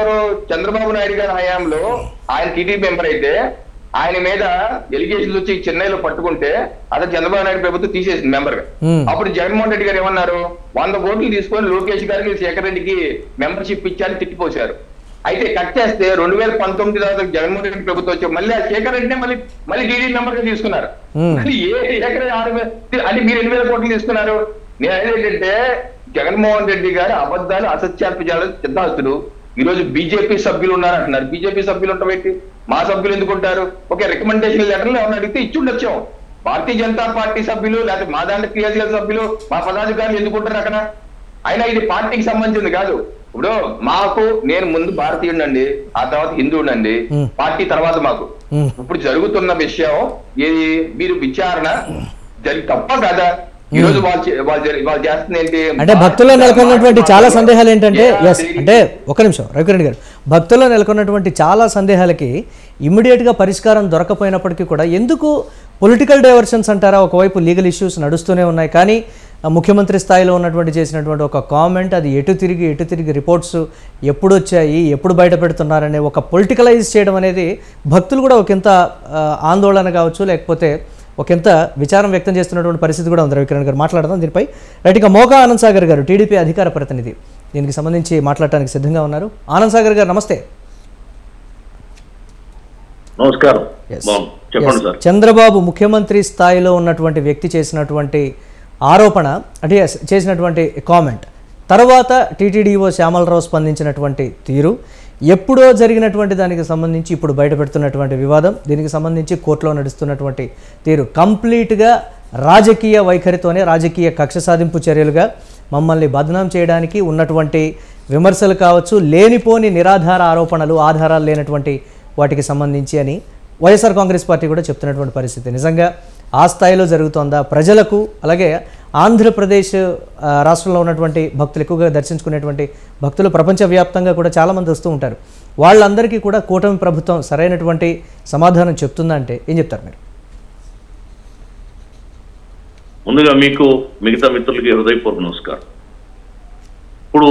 C: ఎవరో చంద్రబాబు నాయుడు గారి హయాంలో ఆయన టీడీపీ మెంబర్ అయితే ఆయన మీద ఎలిగేషన్స్ వచ్చి చెన్నైలో పట్టుకుంటే అతను చంద్రబాబు నాయుడు ప్రభుత్వం తీసేసింది మెంబర్ గా. అప్పుడు జగన్మోహన్ రెడ్డి గారు ఏమన్నారు, 100 కోట్లు తీసుకొని లోకేష్ గారికి శేఖర్ రెడ్డికి మెంబర్షిప్ ఇచ్చారని తిట్టిపోశారు. అయితే కట్ చేస్తే 2019 తర్వాత జగన్మోహన్ రెడ్డి ప్రభుత్వం వచ్చి మళ్ళీ ఆ శేఖర్ రెడ్డినే మళ్ళీ టీడీపీ మెంబర్ గా తీసుకున్నారు. మళ్ళీ అంటే మీరు 8,000 కోట్లు తీసుకున్నారు. నేను అనేది ఏంటంటే, జగన్మోహన్ రెడ్డి గారు అబద్ధాలు అసత్యాలు సిద్ధాస్తులు. ఈ రోజు బీజేపీ సభ్యులు ఉన్నారంటున్నారు. బీజేపీ సభ్యులు ఉంటారు, మా సభ్యులు ఎందుకు ఉంటారు? ఓకే, రికమెండేషన్ లెటర్లు ఏమన్నా అడిగితే ఇచ్చి ఉండొచ్చాం. భారతీయ జనతా పార్టీ సభ్యులు లేకపోతే మా దాంట్లో క్రియాశీల సభ్యులు, మా పదాధికారులు ఎందుకు ఉంటారు అక్కడ? అయినా ఇది పార్టీకి సంబంధించింది కాదు. ఇప్పుడు మాకు, నేను ముందు భారతీయుడండి, ఆ తర్వాత హిందువుడండి, పార్టీ తర్వాత మాకు. ఇప్పుడు జరుగుతున్న విషయం ఏది, మీరు విచారణ తప్ప కదా. ఈ రోజు వాళ్ళు చేస్తుంది ఏంటి
A: అంటే భక్తుల్లో నెలకొన్నటువంటి చాలా సందేహాలు ఏంటంటే, అంటే ఒక నిమిషం రవికిరణ్ గారు, భక్తుల్లో నెలకొన్నటువంటి చాలా సందేహాలకి ఇమ్మీడియట్గా పరిష్కారం దొరకపోయినప్పటికీ కూడా ఎందుకు పొలిటికల్ డైవర్షన్స్ అంటారా? ఒకవైపు లీగల్ ఇష్యూస్ నడుస్తూనే ఉన్నాయి, కానీ ముఖ్యమంత్రి స్థాయిలో ఉన్నటువంటి చేసినటువంటి ఒక కామెంట్, అది ఎటు తిరిగి రిపోర్ట్స్ ఎప్పుడు వచ్చాయి, ఎప్పుడు బయట పెడుతున్నారనే ఒక పొలిటికలైజ్ చేయడం అనేది భక్తులు కూడా ఒకంత ఆందోళన కావచ్చు, లేకపోతే ఒకంత విచారం వ్యక్తం చేస్తున్నటువంటి పరిస్థితి కూడా ఉంది. రవికిరణ్ గారు మాట్లాడదాం దీనిపై. రైట్, ఇక మోకా ఆనంద్ సాగర్ గారు టీడీపీ అధికార ప్రతినిధి దీనికి సంబంధించి మాట్లాడటానికి సిద్ధంగా ఉన్నారు. ఆనంద్ సాగర్ గారు నమస్తే.
D: నమస్కారం. చెప్పండి సార్.
A: చంద్రబాబు ముఖ్యమంత్రి స్థాయిలో ఉన్నటువంటి వ్యక్తి చేసినటువంటి ఆరోపణ, అంటే చేసినటువంటి కామెంట్ తర్వాత టీటీడీఓ శ్యామలరావు స్పందించినటువంటి తీరు, ఎప్పుడో జరిగినటువంటి దానికి సంబంధించి ఇప్పుడు బయటపెడుతున్నటువంటి వివాదం, దీనికి సంబంధించి కోర్టులో నడుస్తున్నటువంటి తీరు కంప్లీట్గా రాజకీయ వైఖరితోనే, రాజకీయ కక్ష సాధింపు చర్యలుగా మమ్మల్ని బదనాం చేయడానికి ఉన్నటువంటి విమర్శలు కావచ్చు, లేనిపోని నిరాధార ఆరోపణలు, ఆధారాలు లేనటువంటి వాటికి సంబంధించి అని వైఎస్ఆర్ కాంగ్రెస్ పార్టీ కూడా చెప్తున్నటువంటి పరిస్థితి నిజంగా ఆ స్థాయిలో జరుగుతోందా? ప్రజలకు, అలాగే ఆంధ్రప్రదేశ్ రాష్ట్రంలో ఉన్నటువంటి భక్తులు, ఎక్కువగా దర్శించుకునేటువంటి భక్తులు ప్రపంచవ్యాప్తంగా కూడా చాలామంది వస్తూ ఉంటారు, వాళ్ళందరికీ కూడా కూటమి ప్రభుత్వం సరైనటువంటి సమాధానం చెప్తుందంటే ఏం చెప్తారు మీరు?
D: ముందుగా మీకు, మిగతా మిత్రులకి హృదయపూర్వక నమస్కారం. ఇప్పుడు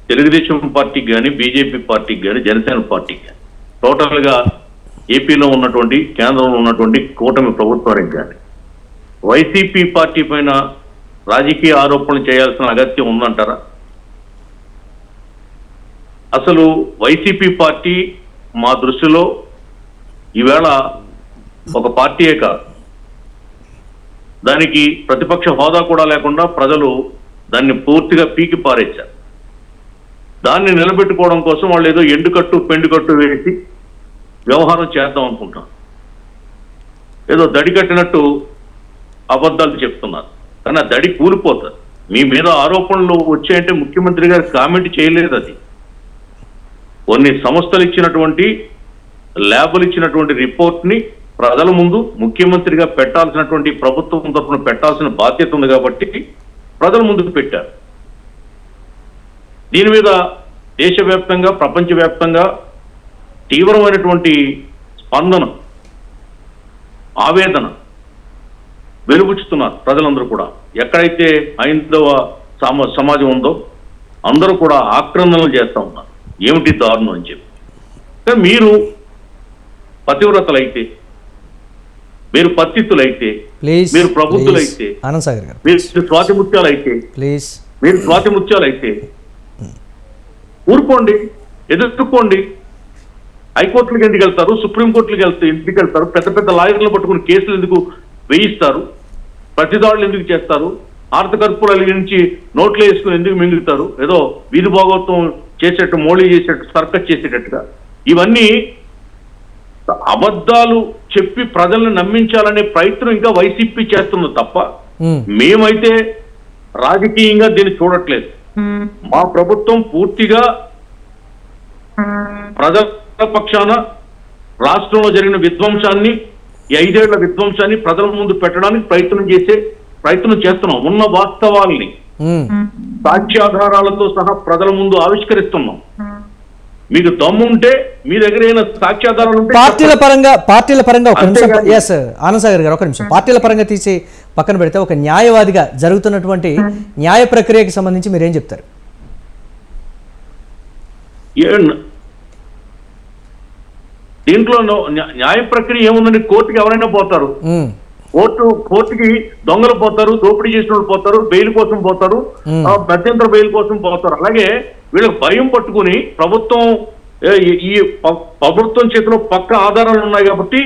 D: తెలుగుదేశం పార్టీకి కానీ, బీజేపీ పార్టీకి కానీ, జనసేన పార్టీకి కానీ, టోటల్గా ఏపీలో ఉన్నటువంటి, కేంద్రంలో ఉన్నటువంటి కూటమి ప్రభుత్వానికి కానీ వైసీపీ పార్టీ పైన రాజకీయ ఆరోపణలు చేయాల్సిన అగత్యం ఉందంటారా? అసలు వైసీపీ పార్టీ మా దృష్టిలో ఈవేళ ఒక పార్టీయే కాదు, దానికి ప్రతిపక్ష హోదా కూడా లేకుండా ప్రజలు దాన్ని పూర్తిగా పీకి పారేశారు. దాన్ని నిలబెట్టుకోవడం కోసం వాళ్ళు ఏదో ఎండుకట్టు పెండుకట్టు వేసి వ్యవహారం చేద్దాం అనుకుంటాం, ఏదో దడి కట్టినట్టు అబద్ధాలు చెప్తున్నారు. కానీ ఆ దడి కూలిపోతుంది. మీ మీద ఆరోపణలు వచ్చాయంటే ముఖ్యమంత్రి గారు కామెంట్ చేయలేదు. అది కొన్ని సంస్థలు ఇచ్చినటువంటి, ల్యాబులు ఇచ్చినటువంటి రిపోర్ట్ని ప్రజల ముందు ముఖ్యమంత్రిగా పెట్టాల్సినటువంటి, ప్రభుత్వం తరఫున పెట్టాల్సిన బాధ్యత ఉంది కాబట్టి ప్రజల ముందుకు పెట్టారు. దీని మీద దేశవ్యాప్తంగా, ప్రపంచవ్యాప్తంగా తీవ్రమైనటువంటి స్పందన, ఆవేదన వెలుబుచ్చుతున్నారు ప్రజలందరూ కూడా. ఎక్కడైతే హైందవ సమాజం ఉందో అందరూ కూడా ఆక్రందనలు చేస్తూ ఉన్నారు, ఏమిటి దారుణం అని చెప్పి. కానీ మీరు పతివ్రతలైతే, మీరు పతితులైతే, మీరు ప్రబుద్ధులైతే, మీరు స్వాతిముత్యాలైతే, మీరు స్వాతిముత్యాలైతే ఊరుకోండి, ఎదుర్కోండి. హైకోర్టులకు ఎందుకు వెళ్తారు, సుప్రీంకోర్టులకు ఎందుకు వెళ్తారు, పెద్ద పెద్ద లాయర్లు పట్టుకుని కేసులు ఎందుకు వేయిస్తారు, ప్రతిదాడులు ఎందుకు చేస్తారు, ఆర్థ కర్పూరాల నుంచి నోట్లు వేసుకుని ఎందుకు మింగుతారు, ఏదో వీధి భాగవతం చేసేట్టు, మోళీ చేసేట్టు, సర్కస్ చేసేటట్టుగా. ఇవన్నీ అబద్ధాలు చెప్పి ప్రజల్ని నమ్మించాలనే ప్రయత్నం ఇంకా వైసీపీ చేస్తుంది తప్ప మేమైతే రాజకీయంగా దీన్ని చూడట్లేదు. మా ప్రభుత్వం పూర్తిగా ప్రజల పక్షాన రాష్ట్రంలో జరిగిన విధ్వంసాన్ని, ఈ 5 ఏళ్ల విధ్వంసాన్ని ప్రజల ముందు పెట్టడానికి ప్రయత్నం చేస్తున్నాం. ఉన్న వాస్తవాల్ని సాక్ష్యాధారాలతో సహా ప్రజల ముందు ఆవిష్కరిస్తున్నాం. మీకు దమ్ముంటే మీ దగ్గర ఏమైనా సాక్ష్యాధారాలు ఉంటే
A: పార్టీల పరంగా ఒక నిమిషం, ఎస్ ఆనంద్ సాగర్ గారు ఒక నిమిషం, పార్టీల పరంగా తీసి పక్కన పెడితే ఒక న్యాయవాదిగా జరుగుతున్నటువంటి న్యాయ ప్రక్రియకి సంబంధించి మీరేం చెప్తారు?
D: దీంట్లో న్యాయ ప్రక్రియ ఏముందండి? కోర్టుకి ఎవరైనా పోతారు, కోర్టుకి దొంగలు పోతారు, దోపిడీ చేసిన వాళ్ళు పోతారు, బెయిల్ కోసం పోతారు, మధ్యంతర బెయిల్ కోసం పోతారు. అలాగే వీళ్ళకి భయం పట్టుకుని ప్రభుత్వం చేతిలో పక్క ఆధారాలు ఉన్నాయి కాబట్టి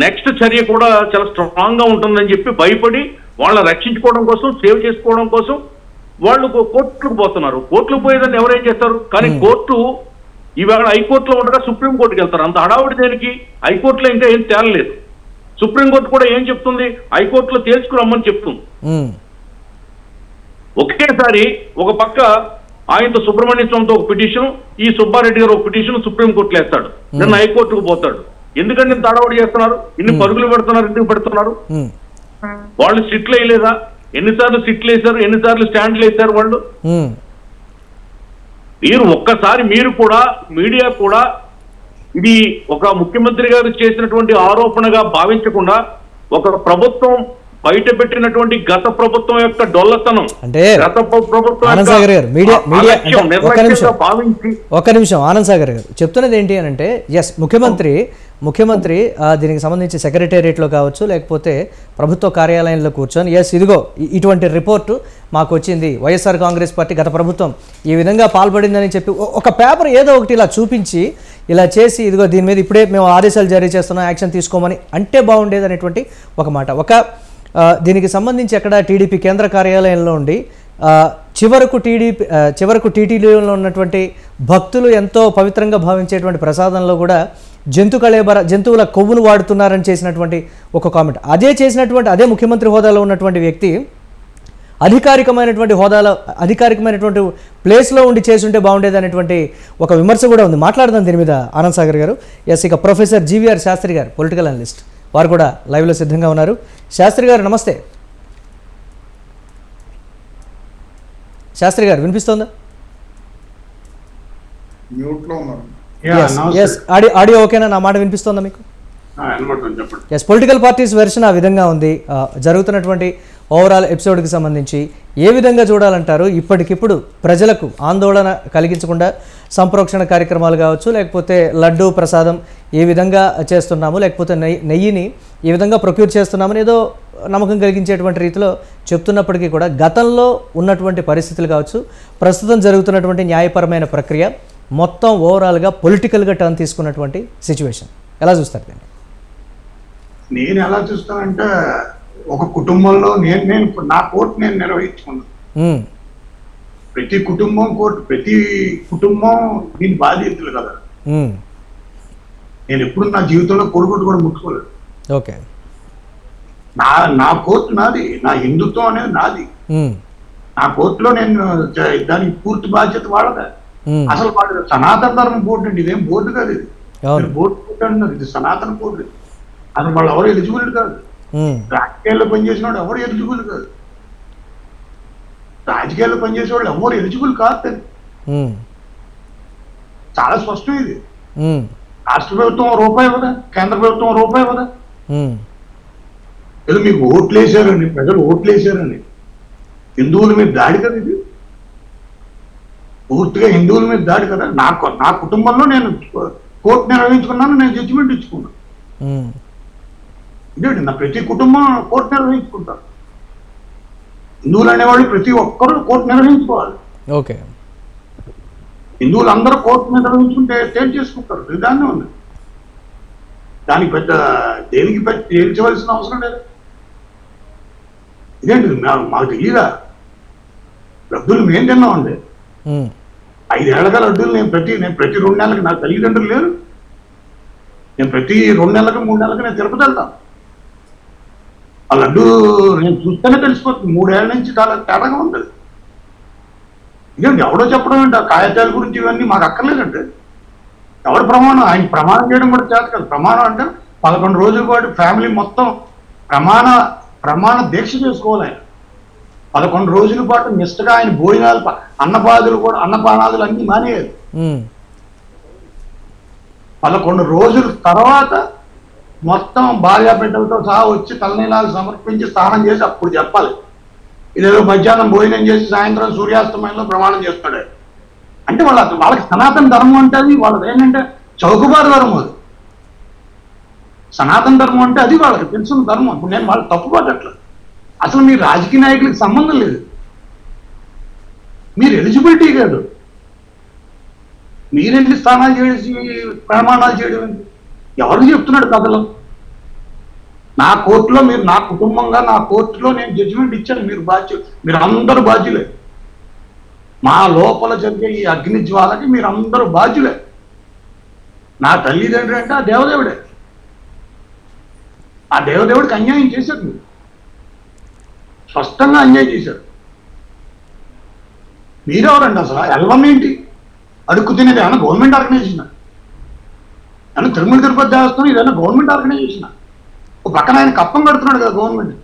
D: నెక్స్ట్ చర్య కూడా చాలా స్ట్రాంగ్ గా ఉంటుందని చెప్పి భయపడి వాళ్ళని రక్షించుకోవడం కోసం, సేవ్ చేసుకోవడం కోసం వాళ్ళు కోర్టులకు పోతున్నారు. కోర్టులకు పోయేదాన్ని ఎవరేం చేస్తారు? కానీ కోర్టు ఈవేళ హైకోర్టులో ఉండగా సుప్రీంకోర్టుకి వెళ్తారు. అంత హడావుడి దేనికి? హైకోర్టులో ఇంకా ఏం తేలలేదు. సుప్రీంకోర్టు కూడా ఏం చెప్తుంది? హైకోర్టులో తేల్చుకురమ్మని చెప్తుంది. ఒకేసారి ఒక పక్క ఆయనతో సుబ్రహ్మణ్య స్వామితో ఒక పిటిషన్, ఈ సుబ్బారెడ్డి గారు ఒక పిటిషన్ సుప్రీంకోర్టులో వేస్తాడు, నిన్న హైకోర్టుకు పోతాడు. ఎందుకంటే ఇంత హడావుడి చేస్తున్నారు, ఇన్ని పరుగులు పెడుతున్నారు, ఎందుకు పెడుతున్నారు? వాళ్ళు సిట్లు వేయలేదా? ఎన్నిసార్లు సిట్లు వేశారు, ఎన్నిసార్లు స్టాండ్లు వేశారు వాళ్ళు? మీరు ఒక్కసారి మీరు కూడా, మీడియా కూడా ఇది ఒక ముఖ్యమంత్రి గారు చేసినటువంటి ఆరోపణగా భావించకుండా ఒక ప్రభుత్వం బయట పెట్టినటువంటి గత ప్రభుత్వం యొక్క డొల్లతనం,
A: అంటే
D: గత ప్రభుత్వం
A: ఆనంద్ సాగర్ గారు మీడియా
D: అలక్ష్యం,
A: ఒక్క
D: నిర్లక్ష్యంగా
A: నిమిషం
D: భావించి
A: ఒక్క నిమిషం ఆనంద్ సాగర్ గారు చెప్తున్నది ఏంటి అని అంటే, ఎస్ ముఖ్యమంత్రి దీనికి సంబంధించి సెక్రటేరియట్లో కావచ్చు లేకపోతే ప్రభుత్వ కార్యాలయంలో కూర్చొని ఎస్ ఇదిగో ఇటువంటి రిపోర్టు మాకు వచ్చింది, వైఎస్ఆర్ కాంగ్రెస్ పార్టీ గత ప్రభుత్వం ఈ విధంగా పాల్పడిందని చెప్పి ఒక పేపర్ ఏదో ఒకటి ఇలా చూపించి ఇలా చేసి ఇదిగో దీని మీద ఇప్పుడే మేము ఆదేశాలు జారీ చేస్తున్నాం యాక్షన్ తీసుకోమని అంటే బాగుండేది అనేటువంటి ఒక మాట. దీనికి సంబంధించి అక్కడ టీడీపీ కేంద్ర కార్యాలయంలో ఉండి చివరకు టీటీడీలో ఉన్నటువంటి భక్తులు ఎంతో పవిత్రంగా భావించేటువంటి ప్రసాదంలో కూడా జంతువుల కొవ్వును వాడుతున్నారని చేసినటువంటి ఒక కామెంట్, అదే ముఖ్యమంత్రి హోదాలో ఉన్నటువంటి వ్యక్తి అధికారికమైనటువంటి ప్లేస్లో ఉండి చేసుంటే బాగుండేది అనేటువంటి ఒక విమర్శ కూడా ఉంది. మాట్లాడదాం దీని మీద ఆనంద్ సాగర్ గారు. ఎస్ ఇక ప్రొఫెసర్ జీవీఆర్ శాస్త్రి గారు పొలిటికల్ అనలిస్ట్ వారు కూడా లైవ్లో సిద్ధంగా ఉన్నారు. శాస్త్రి గారు నమస్తే. శాస్త్రి గారు వినిపిస్తోందా?
B: మ్యూట్లో ఉన్నారు.
A: ఆడియో ఓకేనా? నా మాట వినిపిస్తోందా మీకు? ఎస్ పొలిటికల్ పార్టీస్ వెర్షన్ ఆ విధంగా ఉంది. జరుగుతున్నటువంటి ఓవరాల్ ఎపిసోడ్కి సంబంధించి ఏ విధంగా చూడాలంటారు? ఇప్పటికిప్పుడు ప్రజలకు ఆందోళన కలిగించకుండా సంప్రోక్షణ కార్యక్రమాలు కావచ్చు, లేకపోతే లడ్డూ ప్రసాదం ఏ విధంగా చేస్తున్నాము, లేకపోతే నెయ్యిని ఏ విధంగా ప్రొక్యూర్ చేస్తున్నామని ఏదో నమ్మకం కలిగించేటువంటి రీతిలో చెప్తున్నప్పటికీ కూడా గతంలో ఉన్నటువంటి పరిస్థితులు కావచ్చు, ప్రస్తుతం జరుగుతున్నటువంటి న్యాయపరమైన ప్రక్రియ మొత్తం ఓవరాల్గా పొలిటికల్గా టర్న్ తీసుకున్నటువంటి సిచ్యువేషన్ ఎలా చూస్తారు దీన్ని?
E: నేను ఎలా చూస్తానంటే, ఒక కుటుంబంలో నా కోర్టు నేను నిర్వహించుకున్నాను. ప్రతి కుటుంబం కోర్టు, ప్రతి కుటుంబం దీని బాధ్యతలు కదా. నేను ఎప్పుడు నా జీవితంలో కొడుకుడు కూడా ముట్టుకోలేదు.
A: ఓకే,
E: నా కోర్టు నాది, నా హిందుత్వం అనేది నాది. నా కోర్టులో నేను దానికి పూర్తి బాధ్యత వాడదా. అసలు వాడు సనాతన ధర్మం బోర్డు అండి, ఇదేం బోర్డు కాదు, ఇది బోర్డు అంటున్నారు, ఇది సనాతన బోర్డు. అసలు వాళ్ళు ఎవరు ఎలిజిబుల్ కాదు. రాజకీయాల్లో పనిచేసిన వాడు ఎవరు ఎలిజిబుల్ కాదు. రాజకీయాల్లో పనిచేసే వాళ్ళు ఎవరు ఎలిజిబుల్ కాదు. చాలా స్పష్టం ఇది. రాష్ట్ర ప్రభుత్వం రూపాయి ఇవ్వదా, కేంద్ర ప్రభుత్వం రూపాయి ఇవ్వదా. ఏదో మీకు ఓట్లు వేసారండి, ప్రజలు ఓట్లు వేసారండి, హిందువుల మీద దాడి కదా ఇది, పూర్తిగా హిందువుల మీద దాడి కదా. నా కుటుంబంలో నేను కోర్టు నిర్వహించుకున్నాను, నేను జడ్జిమెంట్ ఇచ్చుకున్నాను. ఇదేంటి, నా ప్రతి కుటుంబం కోర్టు నిర్వహించుకుంటారు. హిందువులు అనేవాళ్ళు ప్రతి ఒక్కరూ కోర్టు నిర్వహించుకోవాలి.
A: ఓకే,
E: హిందువులు అందరూ కోర్టు నిర్వహించుకుంటే తేల్చి చేసుకుంటారు. విధానం ఉంది, దానికి పెద్ద దేనికి తేల్చవలసిన అవసరం లేదు. ఇదేంటి మాకు తెలియదా? లడ్డూలు మేము తిన్నామండి. 5 ఏళ్ళగా లడ్డూలు నేను ప్రతి 2 నెలలకు, నాకు తల్లిదండ్రులు లేరు, నేను ప్రతి 2 నెలలకు 3 నెలలకు నేను తిరుపతి వెళ్తాను. ఆ లడ్డు నేను చూస్తేనే తెలిసిపోతుంది, 3 ఏళ్ళ నుంచి చాలా తేడాగా ఉంటుంది. ఇదేంటి ఎవడో చెప్పడం ఏంటి? ఆ కాగితాల గురించి ఇవన్నీ మాకు అక్కర్లేదంటే. ఎవడు ప్రమాణం? ఆయన ప్రమాణం చేయడం కూడా చేత కదా. ప్రమాణం అంటే 11 రోజుల పాటు ఫ్యామిలీ మొత్తం ప్రమాణ దీక్ష చేసుకోవాలి. ఆయన 11 రోజుల పాటు నిష్టగా ఆయన భోజనాలు, అన్నపానాదులు అన్ని మానేయాలి. 11 రోజుల తర్వాత మొత్తం భార్యా బిడ్డలతో సహా వచ్చి తలనీలాలు సమర్పించి స్నానం చేసి అప్పుడు చెప్పాలి. ఇదేదో మధ్యాహ్నం భోజనం చేసి సాయంత్రం సూర్యాస్తమయంలో ప్రమాణం చేస్తాడు. అంటే వాళ్ళకి సనాతన ధర్మం అంటే అది వాళ్ళది ఏంటంటే చౌకబారు ధర్మం. అది సనాతన ధర్మం అంటే అది వాళ్ళకి తెలిసిన ధర్మం. ఇప్పుడు నేను వాళ్ళు తప్పుపడట్ల. అసలు మీ రాజకీయ నాయకులకు సంబంధం లేదు, మీరు ఎలిజిబిలిటీ కాదు. మీరెళ్ళి స్నానాలు చేసి ప్రమాణాలు చేయడం ఎవరికి చెప్తున్నాడు కథలో? నా కోర్టులో మీరు, నా కుటుంబంగా నా కోర్టులో నేను జడ్జిమెంట్ ఇచ్చాను. మీరు అందరూ బాధ్యులే. మా లోపల జరిగే ఈ అగ్ని జ్వాలకి మీరు అందరూ బాధ్యులే. నా తల్లిదండ్రులు అంటే ఆ దేవదేవుడే. ఆ దేవదేవుడికి అన్యాయం చేశారు, మీరు స్పష్టంగా అన్యాయం చేశారు. మీరెవరండి అసలు? ఎల్వం ఏంటి? అడుక్కు తినేది ఏమన్నా గవర్నమెంట్ ఆర్గనైజేషన్? ఏమన్నా తిరుమల తిరుపతి దేవస్థానం ఇదైనా గవర్నమెంట్ ఆర్గనైజేషన్? ఒక పక్కన ఆయన కప్పం కడుతున్నాడు కదా గవర్నమెంట్.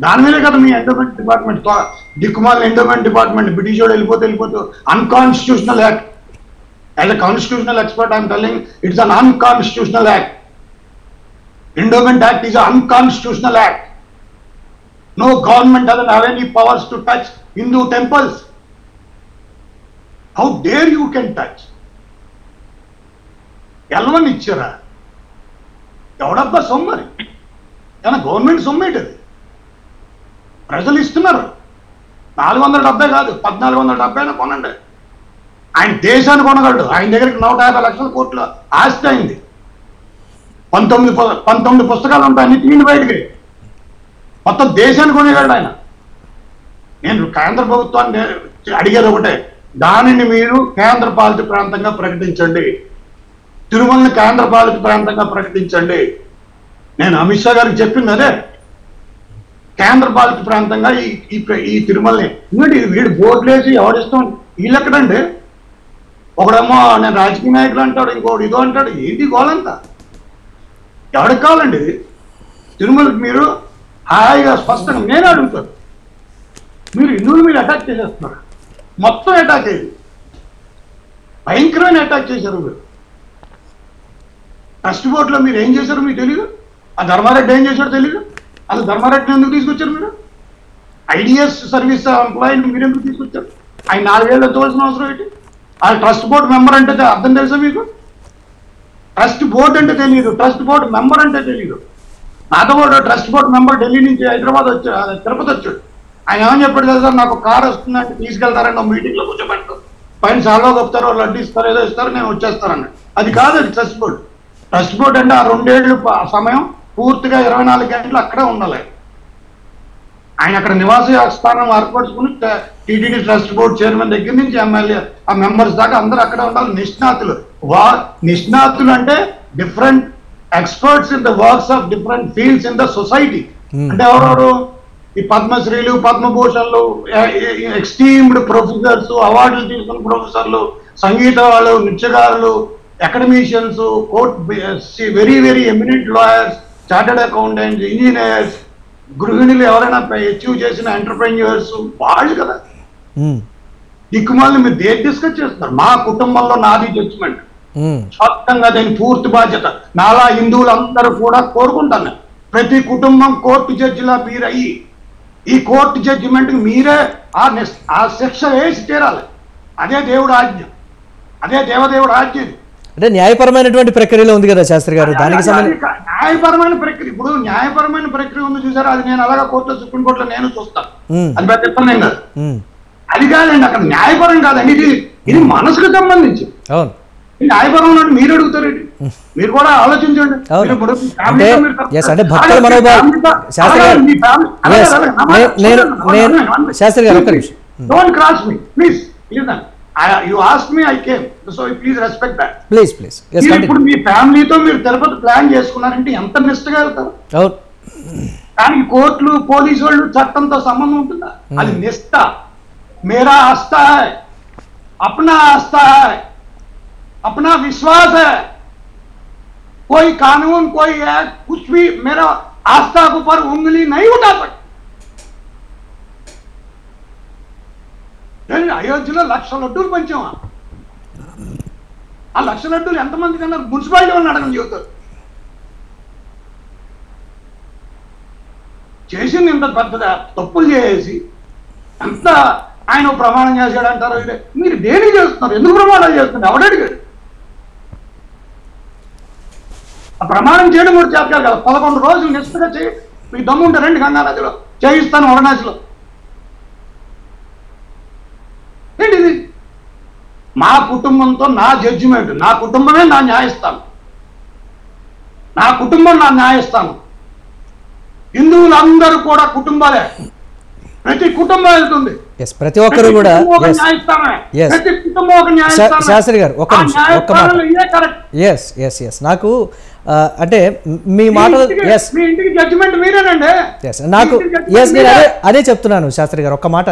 E: దాని మీదే కదా మీ ఎండోమెంట్ డిపార్ట్మెంట్, దిక్కుమాల ఎండోమెంట్ డిపార్ట్మెంట్ బ్రిటిష్ వాడు వెళ్ళిపోతూ unconstitutional act. As a constitutional expert I'm telling it's an unconstitutional act. Endowment act is unconstitutional act. No government doesn't have any powers to touch Hindu temples. How dare you can touch? ఎల్వని ఇచ్చారా? ఎవడబ్బా సొమ్మరి? ఏమన్నా government సొమ్మేటది? ప్రజలు ఇస్తున్నారు. 470 కాదు, 1470 కొనండి. ఆయన దేశాన్ని కొనగలడు. ఆయన దగ్గరికి 150 లక్షల కోట్ల ఆస్తి అయింది. 19 పుస్తకాలు ఉంటాయి, అన్ని తీయండి బయటికి. మొత్తం దేశాన్ని కొనేగలడు ఆయన. నేను కేంద్ర ప్రభుత్వాన్ని అడిగేది ఒకటే, దానిని మీరు కేంద్ర పాలిత ప్రాంతంగా ప్రకటించండి. తిరుమలని కేంద్ర పాలిత ప్రాంతంగా ప్రకటించండి. నేను అమిత్ షా గారికి చెప్పింది అదే, కేంద్ర పాలిత ప్రాంతంగా ఈ తిరుమలని. ఎందుకంటే వీడు బోర్డులు వేసి ఎవడిస్తాం, వీళ్ళు ఎక్కడండి? ఒకడేమో నేను రాజకీయ నాయకులు అంటాడు, ఇంకోటి ఇదో అంటాడు. ఏంటి గోలంతా? ఎవరికి కావాలండి ఇది? తిరుమలకి మీరు హాయిగా స్పష్టంగా నేనే అడుగుతాను, మీరు హిందువులు మీరు అటాక్ చేసేస్తున్నారు. మొత్తం అటాక్ అయ్యింది, భయంకరమైన అటాక్ చేశారు మీరు. ట్రస్ట్ బోర్డులో మీరు ఏం చేశారు మీకు తెలియదు. ఆ ధర్మారెడ్డి ఏం చేశాడో తెలియదు. అసలు ధర్మారెడ్డిని ఎందుకు తీసుకొచ్చారు మీరు? ఐడిఎస్ సర్వీస్ ఎంప్లాయీని మీరు ఎందుకు తీసుకొచ్చారు? ఆయన 4 ఏళ్ళు ఎత్తవలసిన అవసరం ఏంటి? ఆ ట్రస్ట్ బోర్డు మెంబర్ అంటే అర్థం తెలుసా మీకు? ట్రస్ట్ బోర్డు అంటే తెలియదు, ట్రస్ట్ బోర్డు మెంబర్ అంటే తెలియదు. నాతో కూడా ట్రస్ట్ బోర్డు మెంబర్ ఢిల్లీ నుంచి హైదరాబాద్ వచ్చాడు, తిరుపతి వచ్చాడు. ఆయన ఏమని చెప్పాడు కదా సార్, నాకు కారు వస్తుందంటే తీసుకెళ్తారని మీటింగ్లో కూర్చోబెట్టారు, పైన సాల్వా కప్పుతారో లడ్డు ఇస్తారో ఏదో ఇస్తారో, నేను వచ్చేస్తారని. అది కాదు, అది ట్రస్ట్ బోర్డు. ట్రస్ట్ బోర్డు అంటే ఆ 2 ఏళ్ళు సమయం పూర్తిగా 24 గంటలు అక్కడే ఉండాలి. ఆయన అక్కడ నివాస స్థానం ఏర్పరచుకుని టీటీడీ ట్రస్ట్ బోర్డు చైర్మన్ దగ్గర నుంచి ఎమ్మెల్యే ఆ మెంబర్స్ దాకా అందరూ అక్కడే ఉండాలి. నిష్ణాతులు. నిష్ణాతులు అంటే different experts in the works of different fields in the society. అంటే ఎవరెవరు? ఈ పద్మశ్రీలు, పద్మభూషణ్లు, ఎక్స్టీమ్డ్ ప్రొఫెసర్స్, అవార్డులు తీసుకున్న ప్రొఫెసర్లు, సంగీత వాళ్ళు, నృత్యకారులు, academicians, court very very eminent lawyers, chartered accountants, engineers, గృహిణులు ఎవరైనా అచీవ్ చేసిన ఎంటర్ప్రెన్యూర్స్ వాళ్ళు కదా. దిక్కుమాలని మీరు దేని డిస్కస్ చేస్తున్నారు? మా కుటుంబంలో నాది జడ్జిమెంట్, స్పష్టంగా దాని పూర్తి బాధ్యత నాలా హిందువులందరూ కూడా కోరుకుంటాను. ప్రతి కుటుంబం కోర్టు జడ్జిలా మీరయ్యి ఈ కోర్టు జడ్జిమెంట్ మీరే ఆ శిక్ష వేసి తీరాలి. అదే దేవుడు ఆజ్ఞ, అదే దేవదేవుడు ఆజ్ఞ.
A: అంటే న్యాయపరమైనటువంటి ప్రక్రియలో ఉంది కదా శాస్త్రి గారు, దానికి
E: న్యాయపరమైన ప్రక్రియ. ఇప్పుడు న్యాయపరమైన ప్రక్రియ ఉంది చూసారా, అది నేను అలాగా కోర్టులో సుప్రీంకోర్టులో నేను చూస్తాను, అది పెద్ద ఇబ్బంది కాదు. అది కాదండి, అక్కడ న్యాయపరం కాదండి, ఇది మనసుకు సంబంధించి. న్యాయపరం ఉన్నట్టు మీరు అడుగుతారు, మీరు కూడా ఆలోచించండి. Don't cross me please. You asked me, I came, so please respect that.
A: Please.
E: ఇప్పుడు మీ ఫ్యామిలీతో మీరు తిరుపతి ప్లాన్ చేసుకున్నారంటే ఎంత నిష్టగా వెళ్తారు. కానీ కోర్టులు, పోలీసు వాళ్ళు చట్టంతో సంబంధం ఉంటుందా? అది నిష్ట. मेरा आस्था है, अपना आस्था है, अपना विश्वास है. कोई कानून, कोई एक्ट, कुछ भी मेरा आस्था के ऊपर उंगली नहीं उठा सकता. అయోధ్యలో 1,00,000 లడ్డూలు పంచామా? ఆ 1,00,000 లడ్డూలు ఎంతమందికి అన్నారు? మున్సిపాలిటీ వాళ్ళని అడగని చెబుతారు. చేసింది ఇంత పెద్ద తప్పులు చేసి ఎంత ఆయన ప్రమాణం చేశాడు అంటారు. మీరు దేనికి చేస్తున్నారు? ఎందుకు ప్రమాణాలు చేస్తున్నారు? ఎవడడిగాడు? ఆ ప్రమాణం చేయడం కూడా చేస్తారు కదా. 11 రోజులు నిష్ఠగా చేయి. మీకు దమ్ముంటే రండి గంగా నదిలో చేయిస్తాను, వారణాసిలో. ఏంటిది? మా కుటుంబంతో నా జడ్జిమెంట్, నా కుటుంబమే నా న్యాయస్థానం, నా కుటుంబం నా న్యాయస్థానం. హిందువులందరూ కూడా కుటుంబాలే, ప్రతి కుటుంబం వెళ్తుంది,
A: ప్రతి ఒక్కరు కూడా
E: ప్రతి కుటుంబం ఒక న్యాయస్థానం.
A: శాస్త్రి గారు ఒక్క నాకు అంటే మీ మాటలు నాకు నేను అదే చెప్తున్నాను శాస్త్రి గారు. ఒక్క మాట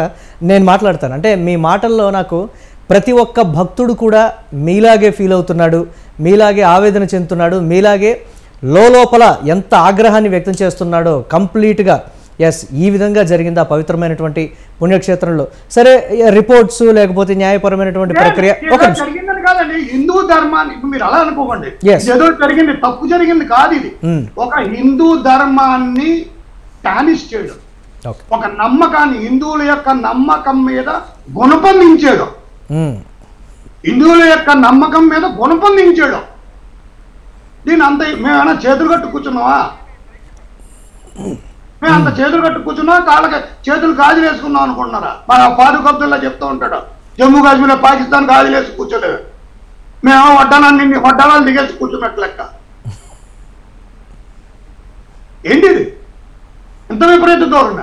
A: నేను మాట్లాడతాను. అంటే మీ మాటల్లో నాకు ప్రతి ఒక్క భక్తుడు కూడా మీలాగే ఫీల్ అవుతున్నాడు, మీలాగే ఆవేదన చెందుతున్నాడు, మీలాగే లోపల ఎంత ఆగ్రహాన్ని వ్యక్తం చేస్తున్నాడో కంప్లీట్గా. ఈ విధంగా జరిగింది ఆ పవిత్రమైనటువంటి పుణ్యక్షేత్రంలో. సరే, రిపోర్ట్స్ లేకపోతే న్యాయపరమైనటువంటి ప్రక్రియ
E: జరిగిందని కాదండి. హిందూ ధర్మాన్ని మీరు అలా అనుకోకండి, ఏదో జరిగింది, తప్పు జరిగింది కాదు. ఇది ఒక హిందూ ధర్మాన్ని టానిష్ చేయడం,
A: ఓకే.
E: ఒక నమ్మకాన్ని, హిందువుల యొక్క నమ్మకం మీద గుణపొందించేయడం, హిందువుల యొక్క నమ్మకం మీద గుణపొందించేయడం. దీని అంత మేమేమైనా చేతులు కట్టు కూర్చున్నావా? మేము అంత చేతులు కట్టు కూర్చున్నావా? కాళ్ళకి చేతులు గాజులు వేసుకున్నాం అనుకుంటున్నారా? మన ఫారూక్ అబ్దుల్లా చెప్తూ ఉంటాడు, జమ్మూ కాశ్మీర్లో పాకిస్తాన్ గాజులు వేసి కూర్చోలేదు, మేము వడ్డానాలు దిగేసి కూర్చున్నట్టు లెక్క. ఏంటిది ఎంత విపరీత ధోరణ?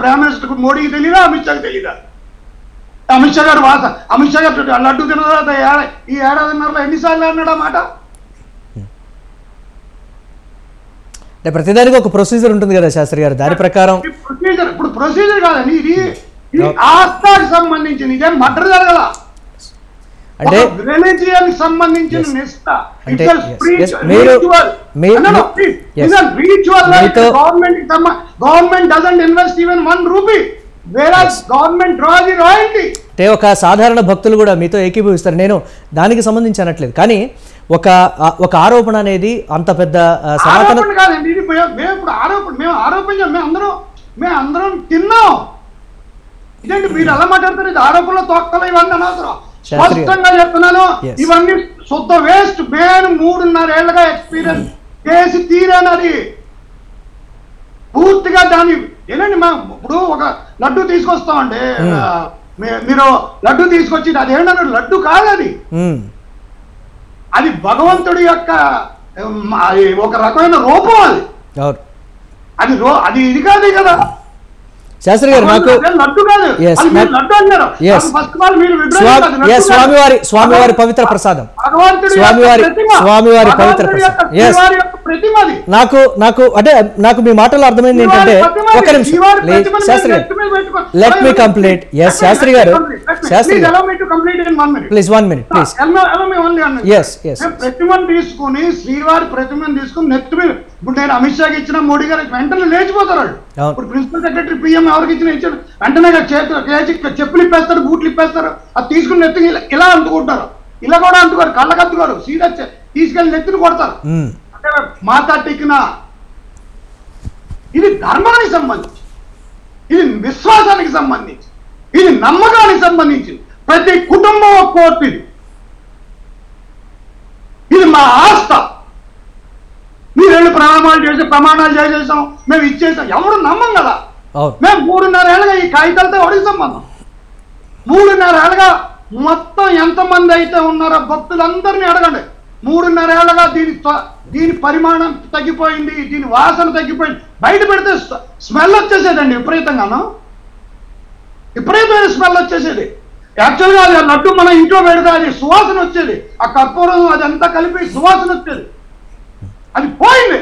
E: ప్రైమ్ మినిస్టర్ మోడీకి తెలియదా, అమిత్ షాకి తెలియదా? అమిత్ షా గారు లడ్డు తిన్న తర్వాత ఈ ఏడాదిన్నరలో ఎన్నిసార్లు అన్నాడు ఆ మాట?
A: అంటే ప్రతిదానికి ఒక ప్రొసీజర్ ఉంటుంది కదా శాస్త్రి గారు, దాని ప్రకారం
E: ప్రొసీజర్. ఇప్పుడు ప్రొసీజర్ కాదండి, ఇది ఆస్థాకి సంబంధించింది, ఇదేం మర్డర్ జరగల.
A: అంటే
E: రిలీజియన్ సంబంధించిన నిష్ట.
A: అంటే
E: government doesn't invest even 1 rupee, whereas government draws the royalty.
A: అంటే ఒక సాధారణ భక్తులు కూడా మీతో ఏకీభవిస్తారు. నేను దానికి సంబంధించి అనట్లేదు, కానీ ఒక ఆరోపణ అనేది అంత పెద్ద సనాతన
E: కాదండి. ఇది మేము ఇప్పుడు ఆరోపించాం, మేము అందరం తిన్నాం. ఇదేంటి మీరు ఎలా మాట్లాడతారు? ఇది ఆరోపణలో తొక్కలు ఇవన్నీ అనవసరం. స్పష్టంగా చెప్తున్నాను, ఇవన్నీ శుద్ధ వేస్ట్. నేను 3.5 ఏళ్ళగా ఎక్స్పీరియన్స్ చేసి తీరానది పూర్తిగా. దాన్ని ఏనండి, ఇప్పుడు ఒక లడ్డు తీసుకొస్తామండి, మీరు లడ్డు తీసుకొచ్చి అదేంటన్నారు, లడ్డు కాదు అది, అది భగవంతుడి యొక్క ఒక రకమైన రూపం. అది ఇది కాదు కదా
A: శాస్త్రి గారు. నాకు స్వామివారి పవిత్ర ప్రసాదం, స్వామివారి పవిత్ర ప్రసాదం. నాకు అంటే నాకు మీ మాటల్లో అర్థమైంది ఏంటంటే, ఒక నిమిషం Shastri garu, let me complete. Yes Shastri garu, please 1 minute please.
E: ప్రతిమను తీసుకుని, శ్రీవారి ప్రతిమను తీసుకుని నెక్స్ట్ మీద ఇప్పుడు నేను అమిత్ షాకి ఇచ్చిన, మోడీ గారికి వెంటనే లేచిపోతారు. ఇప్పుడు ప్రిన్సిపల్ సెక్రటరీ పిఎం ఎవరికి ఇచ్చాడు, వెంటనే చెప్పులు ఇప్పేస్తారు, బూట్లు ఇప్పేస్తారు. అది తీసుకుని నెత్తికి ఇలా అంటుకుంటారు, ఇలా కూడా అంటుకోరు, కళ్ళకి అంటుకోరు, సీదా తీసుకెళ్లి నెత్తిని కొడతారు. అంటే మాట్లాడికినా ఇది ధర్మానికి సంబంధించి, ఇది విశ్వాసానికి సంబంధించి, ఇది నమ్మకానికి సంబంధించింది. ప్రతి కుటుంబం ఒక కోర్టు. ఇది మా ఆస్థ. మీరు వెళ్ళి ప్రమాణాలు చేసేసాం, మేము ఇచ్చేసాం, ఎవరు నమ్మం కదా. మేము 3.5 ఏళ్ళగా ఈ కాగితాలతో ఎవరికి సంబంధం? 3.5 ఏళ్ళగా మొత్తం ఎంతమంది అయితే ఉన్నారో భక్తులందరినీ అడగండి. 3.5 ఏళ్ళగా దీని పరిమాణం తగ్గిపోయింది, దీని వాసన తగ్గిపోయింది. బయట పెడితే స్మెల్ వచ్చేసేదండి, విపరీతంగాను విపరీతమైన స్మెల్ వచ్చేసేది. యాక్చువల్గా అది లడ్డు మన ఇంట్లో పెడితే అది సువాసన వచ్చేది, ఆ కర్పూరం అదంతా కలిపి సువాసన వచ్చేది. అది పోయింది.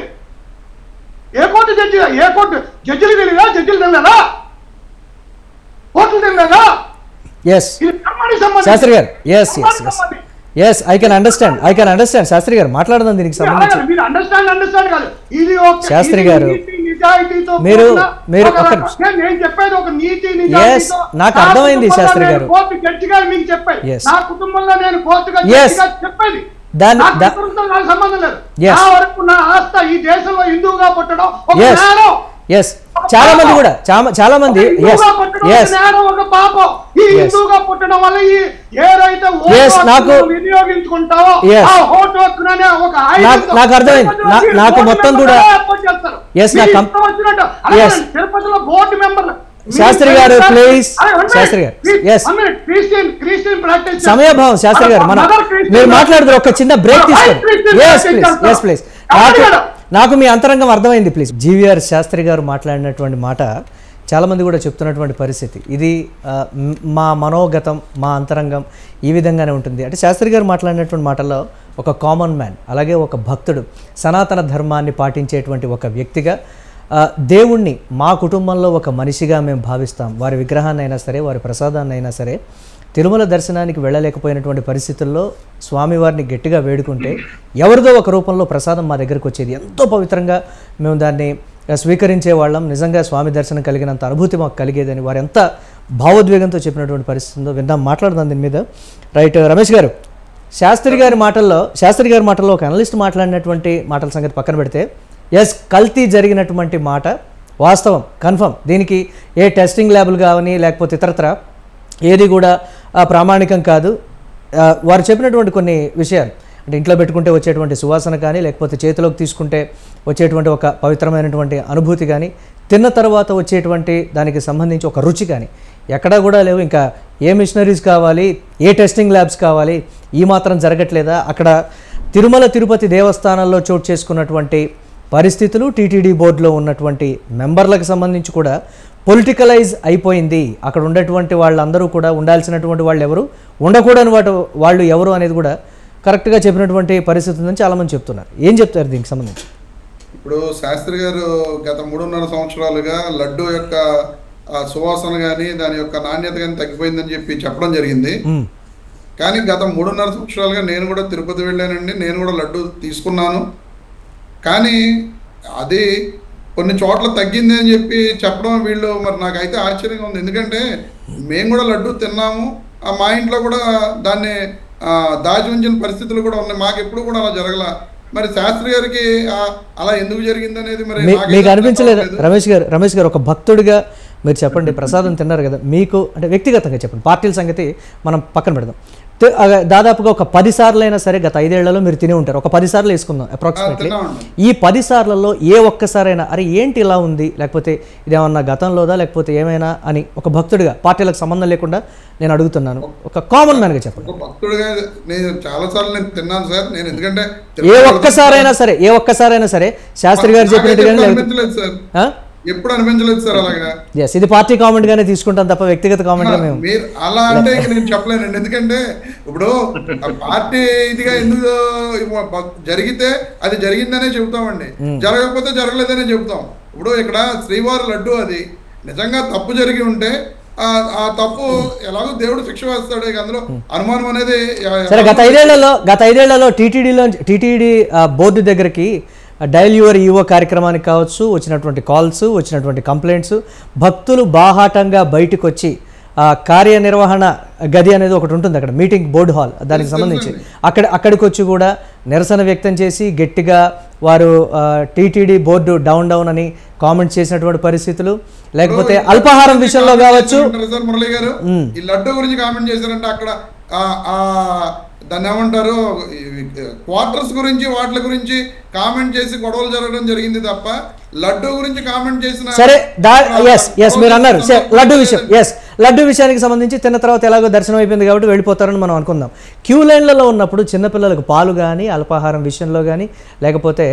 E: ఏ కోర్టు జడ్జిలు తెలియదా? జడ్జిలు తెలియదా? కోర్టులు తెలియదా?
A: Shastri garu, yes I can understand Shastri garu మాట్లాడదాం దీనికి సంబంధించి. శాస్త్రి గారు, మీరు
E: నేను చెప్పేది ఒక నీతి నిజాయితీతో.
A: నాకు అర్థమైంది శాస్త్రి గారు.
E: కోర్టు జడ్జిగా మీకు చెప్పేది, నా కుటుంబంలో నేను కోర్టుగా చెప్పేది, సంబంధం లేదు. నా వరకు నా ఆస్థ ఈ దేశంలో హిందువుగా పుట్టడం
A: చాలా మంది కూడా చాలా మంది
E: ఒక పాపం. ఈ హిందువుగా పుట్టడం వల్ల వినియోగించుకుంటావో
A: నాకు అర్థమైంది. నాకు మొత్తం కూడా
E: తిరుపతిలో board member
A: Sastry garu, please Sastry గారు, సమయభావం శాస్త్రి గారు, మీరు మాట్లాడుతారు, ఒక చిన్న బ్రేక్ తీసుకోండి. ప్లీజ్ నాకు మీ అంతరంగం అర్థమైంది. ప్లీజ్. జీవీఆర్ శాస్త్రి గారు మాట్లాడినటువంటి మాట చాలామంది కూడా చెప్తున్నటువంటి పరిస్థితి ఇది. మా మనోగతం, మా అంతరంగం ఈ విధంగానే ఉంటుంది. అంటే శాస్త్రి గారు మాట్లాడినటువంటి మాటల్లో ఒక కామన్ మ్యాన్, అలాగే ఒక భక్తుడు, సనాతన ధర్మాన్ని పాటించేటువంటి ఒక వ్యక్తిగా దేవుణ్ణి మా కుటుంబంలో ఒక మనిషిగా మేము భావిస్తాం. వారి విగ్రహాన్ని అయినా సరే, వారి ప్రసాదాన్ని అయినా సరే, తిరుమల దర్శనానికి వెళ్ళలేకపోయినటువంటి పరిస్థితుల్లో స్వామివారిని గట్టిగా వేడుకుంటే ఎవరిదో ఒక రూపంలో ప్రసాదం మా దగ్గరకు వచ్చేది. ఎంతో పవిత్రంగా మేము దాన్ని స్వీకరించే వాళ్ళం. నిజంగా స్వామి దర్శనం కలిగినంత అనుభూతి మాకు కలిగేదని వారు ఎంత భావోద్వేగంతో చెప్పినటువంటి పరిస్థితుందో విందాం, మాట్లాడదాం దీని మీద. రైట్ రమేష్ గారు, శాస్త్రి గారి మాటల్లో ఒక అనలిస్ట్ మాట్లాడినటువంటి మాటల సంగతి పక్కన పెడితే, కల్తీ జరిగినటువంటి మాట వాస్తవం, కన్ఫర్మ్. దీనికి ఏ టెస్టింగ్ ల్యాబులు కావని లేకపోతే ఇతరత్ర ఏది కూడా ప్రామాణికం కాదు. వారు చెప్పినటువంటి కొన్ని విషయాలు అంటే ఇంట్లో పెట్టుకుంటే వచ్చేటువంటి సువాసన కానీ, లేకపోతే చేతిలోకి తీసుకుంటే వచ్చేటువంటి ఒక పవిత్రమైనటువంటి అనుభూతి కానీ, తిన్న తర్వాత వచ్చేటువంటి దానికి సంబంధించి ఒక రుచి కానీ ఎక్కడా కూడా లేవు. ఇంకా ఏ మిషనరీస్ కావాలి, ఏ టెస్టింగ్ ల్యాబ్స్ కావాలి, ఈ మాత్రం జరగట్లేదా? అక్కడ తిరుమల తిరుపతి దేవస్థానాల్లో చోటు చేసుకున్నటువంటి పరిస్థితులు, టీటీడీ బోర్డులో ఉన్నటువంటి మెంబర్లకు సంబంధించి కూడా పొలిటికలైజ్ అయిపోయింది. అక్కడ ఉండేటువంటి వాళ్ళందరూ కూడా ఉండాల్సినటువంటి వాళ్ళు ఎవరు, ఉండకూడని వాళ్ళు ఎవరు అనేది కూడా కరెక్ట్గా చెప్పినటువంటి పరిస్థితి ఉందని చాలామంది చెప్తున్నారు. ఏం చెప్తారు దీనికి సంబంధించి?
B: ఇప్పుడు శాస్త్రి గారు గత 3.5 సంవత్సరాలుగా లడ్డు యొక్క సువాసన కానీ దాని యొక్క నాణ్యత కానీ తగ్గిపోయిందని చెప్పి చెప్పడం జరిగింది. కానీ గత 3.5 సంవత్సరాలుగా నేను కూడా తిరుపతి వెళ్ళానండి, నేను కూడా లడ్డు తీసుకున్నాను. కానీ అది కొన్ని చోట్ల తగ్గింది అని చెప్పి చెప్పడం వీళ్ళు మరి నాకైతే ఆశ్చర్యంగా ఉంది. ఎందుకంటే మేము కూడా లడ్డు తిన్నాము, మా ఇంట్లో కూడా దాన్ని దాచి ఉంచిన పరిస్థితులు కూడా ఉన్నాయి. మాకు ఎప్పుడు కూడా అలా జరగల. మరి శాస్త్రి గారికి అలా ఎందుకు జరిగింది అనేది మరి
A: మీకు అనిపించలేదు? రమేష్ గారు ఒక భక్తుడిగా మీరు చెప్పండి, ప్రసాదం తిన్నారు కదా, మీకు అంటే వ్యక్తిగతంగా చెప్పండి, పార్టీల సంగతి మనం పక్కన పెడదాం. దాదాపుగా ఒక 10 సార్లు అయినా సరే గత 5 ఏళ్లలో మీరు తినే ఉంటారు. ఒక 10 సార్లు వేసుకుందాం అప్రాక్సిమేట్లీ. ఈ 10 సార్లలో ఏ ఒక్కసారైనా అరే ఏంటి ఇలా ఉంది, లేకపోతే ఇదేమన్నా గతంలోదా లేకపోతే ఏమైనా అని ఒక భక్తుడిగా, పార్టీలకు సంబంధం లేకుండా నేను అడుగుతున్నాను, ఒక కామన్ మ్యాన్గా చెప్పండి.
B: భక్తుడిగా నేను చాలా సార్లు నేను తిన్నాను సార్. నేను ఎందుకంటే
A: ఏ ఒక్కసారైనా సరే శాస్త్రి గారు చెప్పినట్టుగా
B: సార్ ఎప్పుడు అనిపించలేదు సార్ అలాగా.
A: ఇది పార్టీ కామెంట్ గానే తీసుకుంటాం తప్ప వ్యక్తిగత కామెంట్ గా మేము
B: మీరు అలా అంటే నేను చెప్పలేనండి. ఎందుకంటే ఇప్పుడు పార్టీ ఇదిగా ఎందుకు జరిగితే అది జరిగిందనే చెబుతామండి, జరగకపోతే జరగలేదనే చెబుతాం. ఇప్పుడు ఇక్కడ శ్రీవారి లడ్డు అది నిజంగా తప్పు జరిగి ఉంటే ఆ తప్పు ఎలాగో దేవుడు శిక్ష వేస్తాడు, ఇక అందులో అనుమానం అనేది.
A: సరే, గత ఐదేళ్లలో టీటీడీ బోర్డు దగ్గరికి డైల్ యువర్ ఈవో కార్యక్రమానికి కావచ్చు, వచ్చినటువంటి కాల్స్, వచ్చినటువంటి కంప్లైంట్స్, భక్తులు బాహాటంగా బయటకు వచ్చి కార్యనిర్వహణ గది అనేది ఒకటి ఉంటుంది అక్కడ, మీటింగ్ బోర్డు హాల్, దానికి సంబంధించి అక్కడికి వచ్చి కూడా నిరసన వ్యక్తం చేసి గట్టిగా వారు టీటీడీ బోర్డు డౌన్ అని కామెంట్ చేసినటువంటి పరిస్థితులు, లేకపోతే అల్పాహారం విషయంలో కావచ్చు.
B: మురళి గారు ఈ లడ్డు గురించి కామెంట్ చేశారంటే అక్కడ దాన్ని ఏమంటారు, క్వార్టర్స్ గురించి వాటి గురించి కామెంట్ చేసి గొడవలు జరగడం జరిగింది తప్ప లడ్డు గురించి కామెంట్ చేసిన
A: సరే. మీరు అన్నారు లడ్డు విషయానికి సంబంధించి తిన్న తర్వాత ఎలాగో దర్శనం అయిపోయింది కాబట్టి వెళ్ళిపోతారని మనం అనుకుందాం. క్యూ లైన్లలో ఉన్నప్పుడు చిన్నపిల్లలకు పాలు కానీ, అల్పాహారం విషయంలో కానీ, లేకపోతే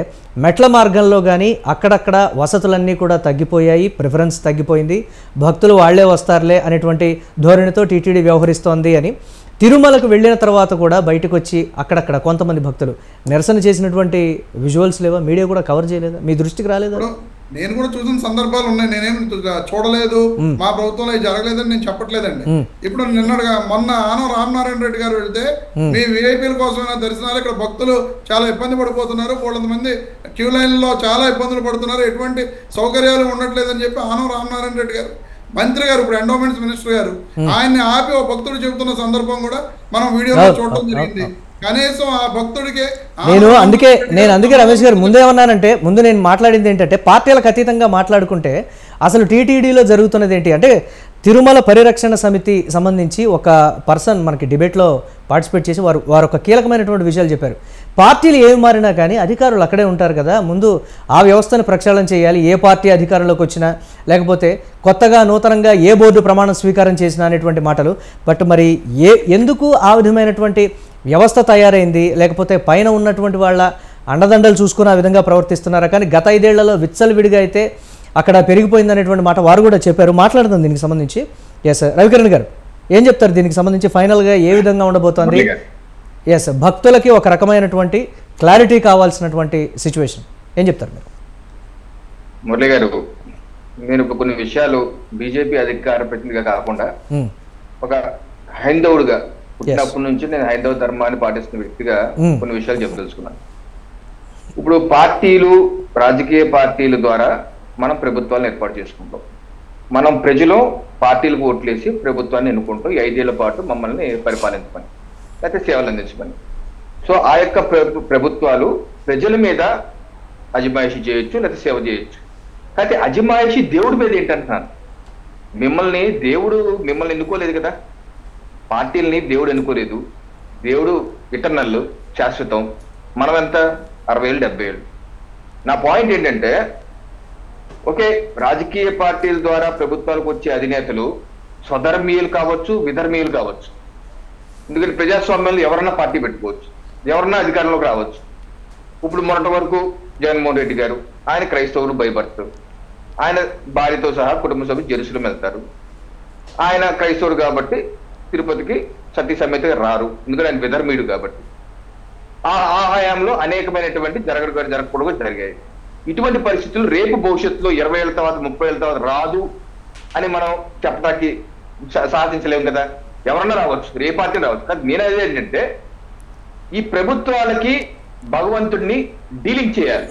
A: మెట్ల మార్గంలో కానీ అక్కడక్కడ వసతులన్నీ కూడా తగ్గిపోయాయి, ప్రిఫరెన్స్ తగ్గిపోయింది, భక్తులు వాళ్లే వస్తారులే అనేటువంటి ధోరణితో టీటీడీ వ్యవహరిస్తోంది అని తిరుమలకు వెళ్ళిన తర్వాత కూడా బయటకు వచ్చి అక్కడక్కడ కొంతమంది భక్తులు నిరసన చేసినటువంటి విజువల్స్ లేవా? మీడియా కూడా కవర్ చేయలేదా? మీ దృష్టికి రాలేదా?
B: నేను కూడా చూసిన సందర్భాలు ఉన్నాయి. నేనేం చూడలేదు, మా ప్రభుత్వంలో జరగలేదని నేను చెప్పట్లేదండి. ఇప్పుడు మొన్న ఆనం రామనారాయణ రెడ్డి గారు వెళ్తే మీ విఐపీల కోసమైనా దర్శనాలు ఇక్కడ భక్తులు చాలా ఇబ్బంది పడిపోతున్నారు, 400 మంది క్యూ లైన్ లో చాలా ఇబ్బందులు పడుతున్నారు, ఎటువంటి సౌకర్యాలు ఉండట్లేదని చెప్పి ఆనం రామనారాయణ రెడ్డి గారు మంత్రి గారు, ఇప్పుడు ఎండోమెంట్స్ మినిస్టర్ గారు, ఆయన్ని ఆపి ఒక భక్తుడు చెబుతున్న సందర్భం కూడా మనం వీడియోలో చూడటం జరిగింది. కనీసం ఆ భక్తుడికి
A: నేను అందుకే రమేష్ గారు ముందేమన్నానంటే, ముందు నేను మాట్లాడింది ఏంటంటే పార్టీలకు అతీతంగా మాట్లాడుకుంటే అసలు టీటీడీలో జరుగుతున్నది ఏంటి అంటే, తిరుమల పరిరక్షణ సమితి సంబంధించి ఒక పర్సన్ మనకి డిబేట్లో పార్టిసిపేట్ చేసి వారు ఒక కీలకమైనటువంటి విషయాలు చెప్పారు. పార్టీలు ఏమి మారినా కానీ అధికారులు అక్కడే ఉంటారు కదా, ముందు ఆ వ్యవస్థను ప్రక్షాళన చేయాలి, ఏ పార్టీ అధికారంలోకి వచ్చినా, లేకపోతే కొత్తగా నూతనంగా ఏ బోర్డు ప్రమాణ స్వీకారం చేసినా అనేటువంటి మాటలు. బట్ మరి ఎందుకు ఆ విధమైనటువంటి వ్యవస్థ తయారైంది, లేకపోతే పైన ఉన్నటువంటి వాళ్ళ అండదండలు చూసుకుని ఆ విధంగా ప్రవర్తిస్తున్నారా? కానీ గత 5 ఏళ్లలో విచ్చలవిడిగా అయితే అక్కడ పెరిగిపోయింది అనేటువంటి మాట వారు కూడా చెప్పారు. మాట్లాడుతుంది దీనికి సంబంధించి. రవికిరణ్ గారు ఏం చెప్తారు దీనికి సంబంధించి? ఫైనల్గా ఏ విధంగా ఉండబోతోంది? భక్తులకి ఒక రకమైనటువంటి క్లారిటీ కావాల్సినటువంటి సిచ్యువేషన్ ఏం చెప్తారు మీరు?
C: మురళి గారు, నేను కొన్ని విషయాలు బీజేపీ అధికార ప్రతినిధిగా కాకుండా ఒక హైందవుడుగా పుట్టినప్పటి నుంచి నేను హైందవ ధర్మాన్ని పాటిస్తున్న వ్యక్తిగా కొన్ని విషయాలు చెప్పదలుచుకున్నాను. ఇప్పుడు పార్టీలు, రాజకీయ పార్టీల ద్వారా మనం ప్రభుత్వాలను ఏర్పాటు చేసుకుంటాం. మనం ప్రజలు పార్టీలకు ఓట్లేసి ప్రభుత్వాన్ని ఎన్నుకుంటాం 5 ఏళ్ల పాటు మమ్మల్ని పరిపాలించమని, లేకపోతే సేవలు అందించమని. సో ఆ యొక్క ప్రభుత్వాలు ప్రజల మీద అజమాయిషీ చేయొచ్చు, లేకపోతే సేవ చేయొచ్చు. అయితే అజమాయిషి దేవుడి మీద ఏంటంటున్నాను. దేవుడు మిమ్మల్ని ఎన్నుకోలేదు కదా, పార్టీలని దేవుడు ఎన్నుకోలేదు. దేవుడు ఇటర్నల్, శాశ్వతం. మనం ఎంత 60 ఏళ్ళు 70 ఏళ్ళు. నా పాయింట్ ఏంటంటే, ఓకే, రాజకీయ పార్టీల ద్వారా ప్రభుత్వాలకు వచ్చే అధినేతలు స్వధర్మీయులు కావచ్చు, విధర్మీయులు కావచ్చు. ఎందుకంటే ప్రజాస్వామ్యంలో ఎవరన్నా పార్టీ పెట్టుకోవచ్చు, ఎవరన్నా అధికారంలోకి రావచ్చు. ఇప్పుడు మొన్నటి వరకు జగన్మోహన్ రెడ్డి గారు, ఆయన క్రైస్తవులు భయపడతారు. ఆయన భార్యతో సహా కుటుంబ సభ్యులు జెరూసలేం వెళ్తారు. ఆయన క్రైస్తవుడు కాబట్టి తిరుపతికి సతీ సమేతగా రారు, ఎందుకంటే ఆయన విధర్మీయుడు కాబట్టి. ఆ హయాంలో అనేకమైనటువంటి జరగకూడదు జరిగాయి. ఇటువంటి పరిస్థితులు రేపు భవిష్యత్తులో 20 ఏళ్ళ తర్వాత 30 ఏళ్ళ తర్వాత రాదు అని మనం చెప్పడానికి సాధించలేము కదా. ఎవరన్నా రావచ్చు, ఏ పార్టీ రావచ్చు. కానీ నేను అదే ఏంటంటే, ఈ ప్రభుత్వాలకి భగవంతుడిని డీలింగ్ చేయాలి.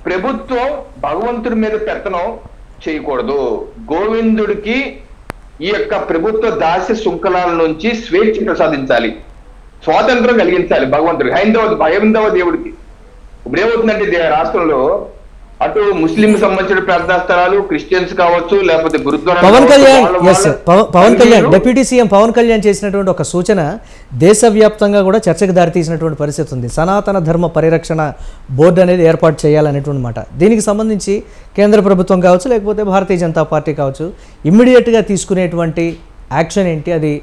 C: ప్రభుత్వం భగవంతుడి మీద పెత్తనం చేయకూడదు. గోవిందుడికి ఈ యొక్క ప్రభుత్వ దాస్య శృంఖలాల నుంచి స్వేచ్ఛ ప్రసాదించాలి, స్వాతంత్రం కలిగించాలి భగవంతుడికి, హైందవ దేవుడికి. ఇప్పుడు ఏమవుతుందంటే రాష్ట్రంలో అటు ముస్లిం సంబంధించిన ప్రార్థనా స్థలాలు, క్రిస్టియన్స్ కావచ్చు, లేకపోతే గురుద్వారా.
A: పవన్ కళ్యాణ్ డిప్యూటీ సీఎం పవన్ కళ్యాణ్ చేసినటువంటి ఒక సూచన దేశవ్యాప్తంగా కూడా చర్చకు దారితీసినటువంటి పరిస్థితి ఉంది. సనాతన ధర్మ పరిరక్షణ బోర్డు అనేది ఏర్పాటు చేయాలనేటువంటి మాట. దీనికి సంబంధించి కేంద్ర ప్రభుత్వం కావచ్చు, లేకపోతే భారతీయ జనతా పార్టీ కావచ్చు, ఇమ్మీడియట్గా తీసుకునేటువంటి యాక్షన్ ఏంటి? అది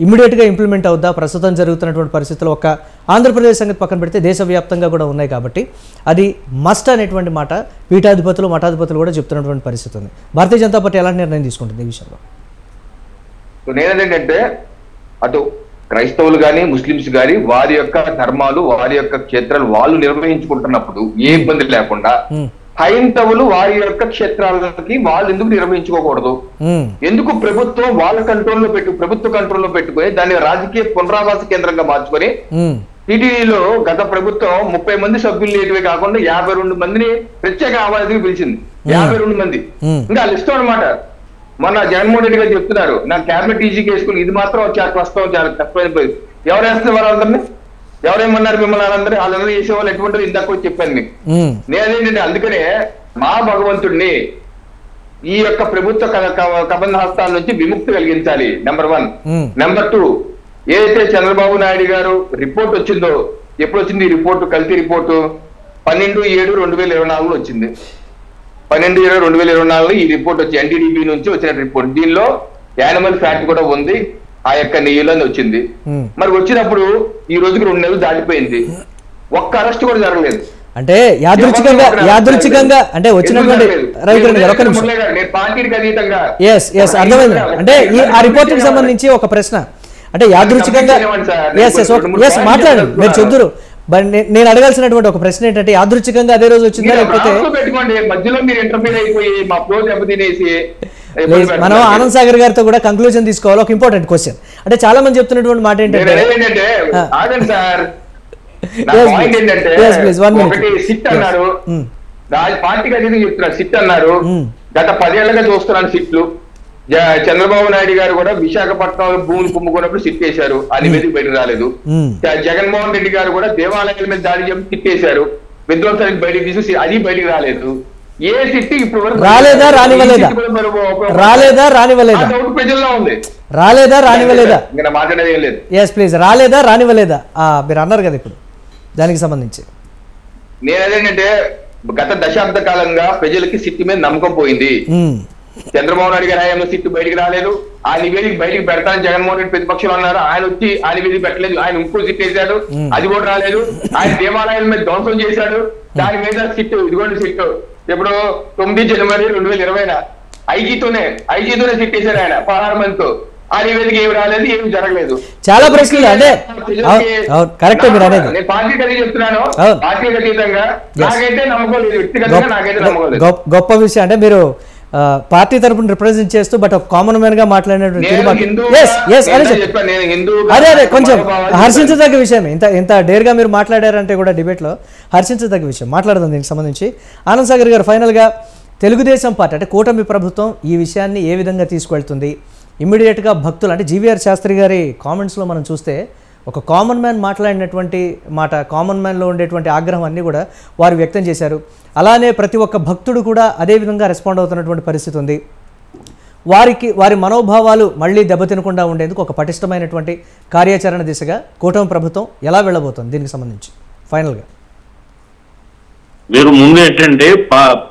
A: ఇమ్మీడియట్గా ఇంప్లిమెంట్ అవుద్దా? ప్రస్తుతం జరుగుతున్నటువంటి పరిస్థితుల్లో ఒక ఆంధ్రప్రదేశ్ సంగతి పక్కన పెడితే దేశవ్యాప్తంగా కూడా ఉన్నాయి కాబట్టి అది మస్ట్ అనేటువంటి మాట పీఠాధిపతులు, మఠాధిపతులు కూడా చెప్తున్నటువంటి పరిస్థితి ఉంది. భారతీయ జనతా పార్టీ ఎలాంటి నిర్ణయం తీసుకుంటుంది ఈ విషయంలో?
C: నేనేంటంటే, అటు క్రైస్తవులు కానీ ముస్లిమ్స్ కానీ వారి యొక్క ధర్మాలు, వారి యొక్క క్షేత్రాలు వాళ్ళు నిర్వహించుకుంటున్నప్పుడు ఏ ఇబ్బంది లేకుండా హైందవులు వారి యొక్క క్షేత్రాలకి వాళ్ళు ఎందుకు నిర్వహించుకోకూడదు? ఎందుకు ప్రభుత్వం వాళ్ళ కంట్రోల్లో ప్రభుత్వ కంట్రోల్లో పెట్టుకుని దాన్ని రాజకీయ పునరావాస కేంద్రంగా మార్చుకొని టీటీడీలో గత ప్రభుత్వం 30 మంది సభ్యులు లేటివే కాకుండా 52 మందిని ప్రత్యేక ఆహ్వానితులు పిలిచింది. 52 మంది ఇంకా లిస్ట్ అనమాట. మొన్న జగన్మోహన్ రెడ్డి గారు చెప్తున్నారు, నా క్యాబినెట్ ఈజీకి వేసుకుని ఇది మాత్రం చాలా కష్టమైపోయింది. ఎవరు వేస్తున్నారు వాళ్ళందరినీ? ఎవరేమన్నారు మిమ్మల్ని? వాళ్ళందరూ చేసేవాళ్ళు ఎటువంటి ఇందాక చెప్పాను మీకు. నేనేంటంటే, అందుకనే మా భగవంతుడిని ఈ యొక్క ప్రభుత్వ కబంధ హస్తాల నుంచి విముక్తి కలిగించాలి, నెంబర్ 1. నెంబర్ 2, ఏదైతే చంద్రబాబు నాయుడు గారు రిపోర్ట్ వచ్చిందో, ఎప్పుడు వచ్చింది ఈ రిపోర్టు? కల్తీ రిపోర్టు 12/7/2024 వచ్చింది. 12/7/2024 ఈ రిపోర్ట్ వచ్చి ఎన్డీడీబీ నుంచి వచ్చిన రిపోర్ట్. దీనిలో యానిమల్ ఫ్యాట్ కూడా ఉంది, ఆ యొక్క నెయ్యిలోనే వచ్చింది. మరి వచ్చినప్పుడు ఈ రోజుకి 2 నెలలు దాటిపోయింది, ఒక్క అరెస్ట్ కూడా జరగలేదు.
A: అంటే యాదృచ్ఛికంగా అంటే వచ్చినటువంటి
C: నేను పార్టీకి అతీతంగా
A: అర్థమైంది. అంటే ఆ రిపోర్ట్ కి సంబంధించి ఒక ప్రశ్న, అంటే యాదృచ్ఛికంగా మాట్లాడండి, మీరు చెప్తురు. నేను అడగాల్సినటువంటి ఒక ప్రశ్న ఏంటంటే, యాదృచ్ఛికంగా అదే రోజు వచ్చిందా లేకపోతే?
C: మధ్యలో మీరు ఇంటర్ఫీర్ అయిపోయి మా ఫ్లో దెబ్బతినేసి
A: మనం ఆనంద్ సాగర్ గారితో కూడా కంక్లూజన్ తీసుకోవాలి. ఒక ఇంపార్టెంట్ క్వశ్చన్, అంటే చాలా మంది చెప్తున్నటువంటి మాట ఏంటంటే,
C: సిట్ అన్నారు, పార్టీకి అదే చెప్తున్నారు, సిట్ అన్నారు. గత 10 ఏళ్లుగా చూస్తున్నాను సిట్లు. చంద్రబాబు నాయుడు గారు కూడా విశాఖపట్నంలో భూములు కుమ్ముకున్నప్పుడు సిట్ వేశారు, ఆ నివేదిక బయటకు రాలేదు. జగన్మోహన్ రెడ్డి గారు కూడా దేవాలయాల మీద దాడి చెప్పి సిట్ వేశారు, విధ్వంసానికి బయటకు తీసి అది బయటకు రాలేదు. ఏ సిట్ ఇప్పుడు
A: రాలేదా రానివ్వలేదా? రాలేదా రానివ్వలేదా?
C: ప్రజల్లో ఉంది.
A: రాలేదా రానివ్వలేదా?
C: ఇంకా మాట్లాడేది ఏం లేదు.
A: ఎస్ ప్లీజ్, రాలేదా రానివ్వలేదా? మీరు అన్నారు కదా ఇప్పుడు దానికి సంబంధించి.
C: నేనేంటంటే, గత దశాబ్ద కాలంగా ప్రజలకి సిట్ మీద నమ్మకం పోయింది. చంద్రబాబు నాయుడు గారి హయాంలో సిట్టు బయటికి రాలేదు, ఆ నివేదిక బయటికి పెడతానని జగన్మోహన్ రెడ్డి ప్రతిపక్షంలో అన్నారు. ఆయన వచ్చి ఆ నివేదిక పెట్టలేదు, ఆయన ఇంకో సిట్ వేశాడు, అది కూడా రాలేదు. ఆయన దేవాలయాల మీద ధ్వంసం చేశాడు, దాని మీద సిట్టు, ఇదిగోండి సిట్టు. ఇప్పుడు 9 జనవరి 2020 ఐజీతోనే సిట్ వేశారు ఆయన 16 మందితో. ఆ నివేదిక ఏమి రాలేదు, ఏమి జరగలేదు.
A: చాలా ప్రశ్నలు అంటే కరెక్ట్ మీరు అనేది.
C: నేను పార్టీకి అదే చెప్తున్నాను, పార్టీకి అతీతంగా నాకైతే నమ్మకం లేదు, వ్యక్తిగతంగా నాకైతే నమ్మకం లేదు.
A: గొప్ప విషయం అంటే మీరు పార్టీ తరపున రిప్రజెంట్ చేస్తూ బట్ ఒక కామన్ మ్యాన్ గా మాట్లాడినటువంటి అదే కొంచెం హర్షించదగ్గ విషయం. ఇంత డేర్ గా మీరు మాట్లాడారంటే కూడా డిబేట్ లో హర్షించదగ్గ విషయం. మాట్లాడదాం దీనికి సంబంధించి. ఆనంద్ సాగర్ గారు, ఫైనల్ గా తెలుగుదేశం పార్టీ అంటే కూటమి ప్రభుత్వం ఈ విషయాన్ని ఏ విధంగా తీసుకువెళ్తుంది? ఇమ్మీడియట్ గా భక్తులు అంటే జీవీఆర్ శాస్త్రి గారి కామెంట్స్ లో మనం చూస్తే ఒక కామన్ మ్యాన్ మాట్లాడినటువంటి మాట, కామన్ మ్యాన్లో ఉండేటువంటి ఆగ్రహం అన్నీ కూడా వారు వ్యక్తం చేశారు. అలానే ప్రతి ఒక్క భక్తుడు కూడా అదే విధంగా రెస్పాండ్ అవుతున్నటువంటి పరిస్థితి ఉంది. వారి మనోభావాలు మళ్ళీ దెబ్బతినకుండా ఉండేందుకు ఒక పటిష్టమైనటువంటి కార్యాచరణ దిశగా కూటమి ప్రభుత్వం ఎలా వెళ్ళబోతుంది దీనికి సంబంధించి ఫైనల్గా?
D: మీరు ముందు ఏంటంటే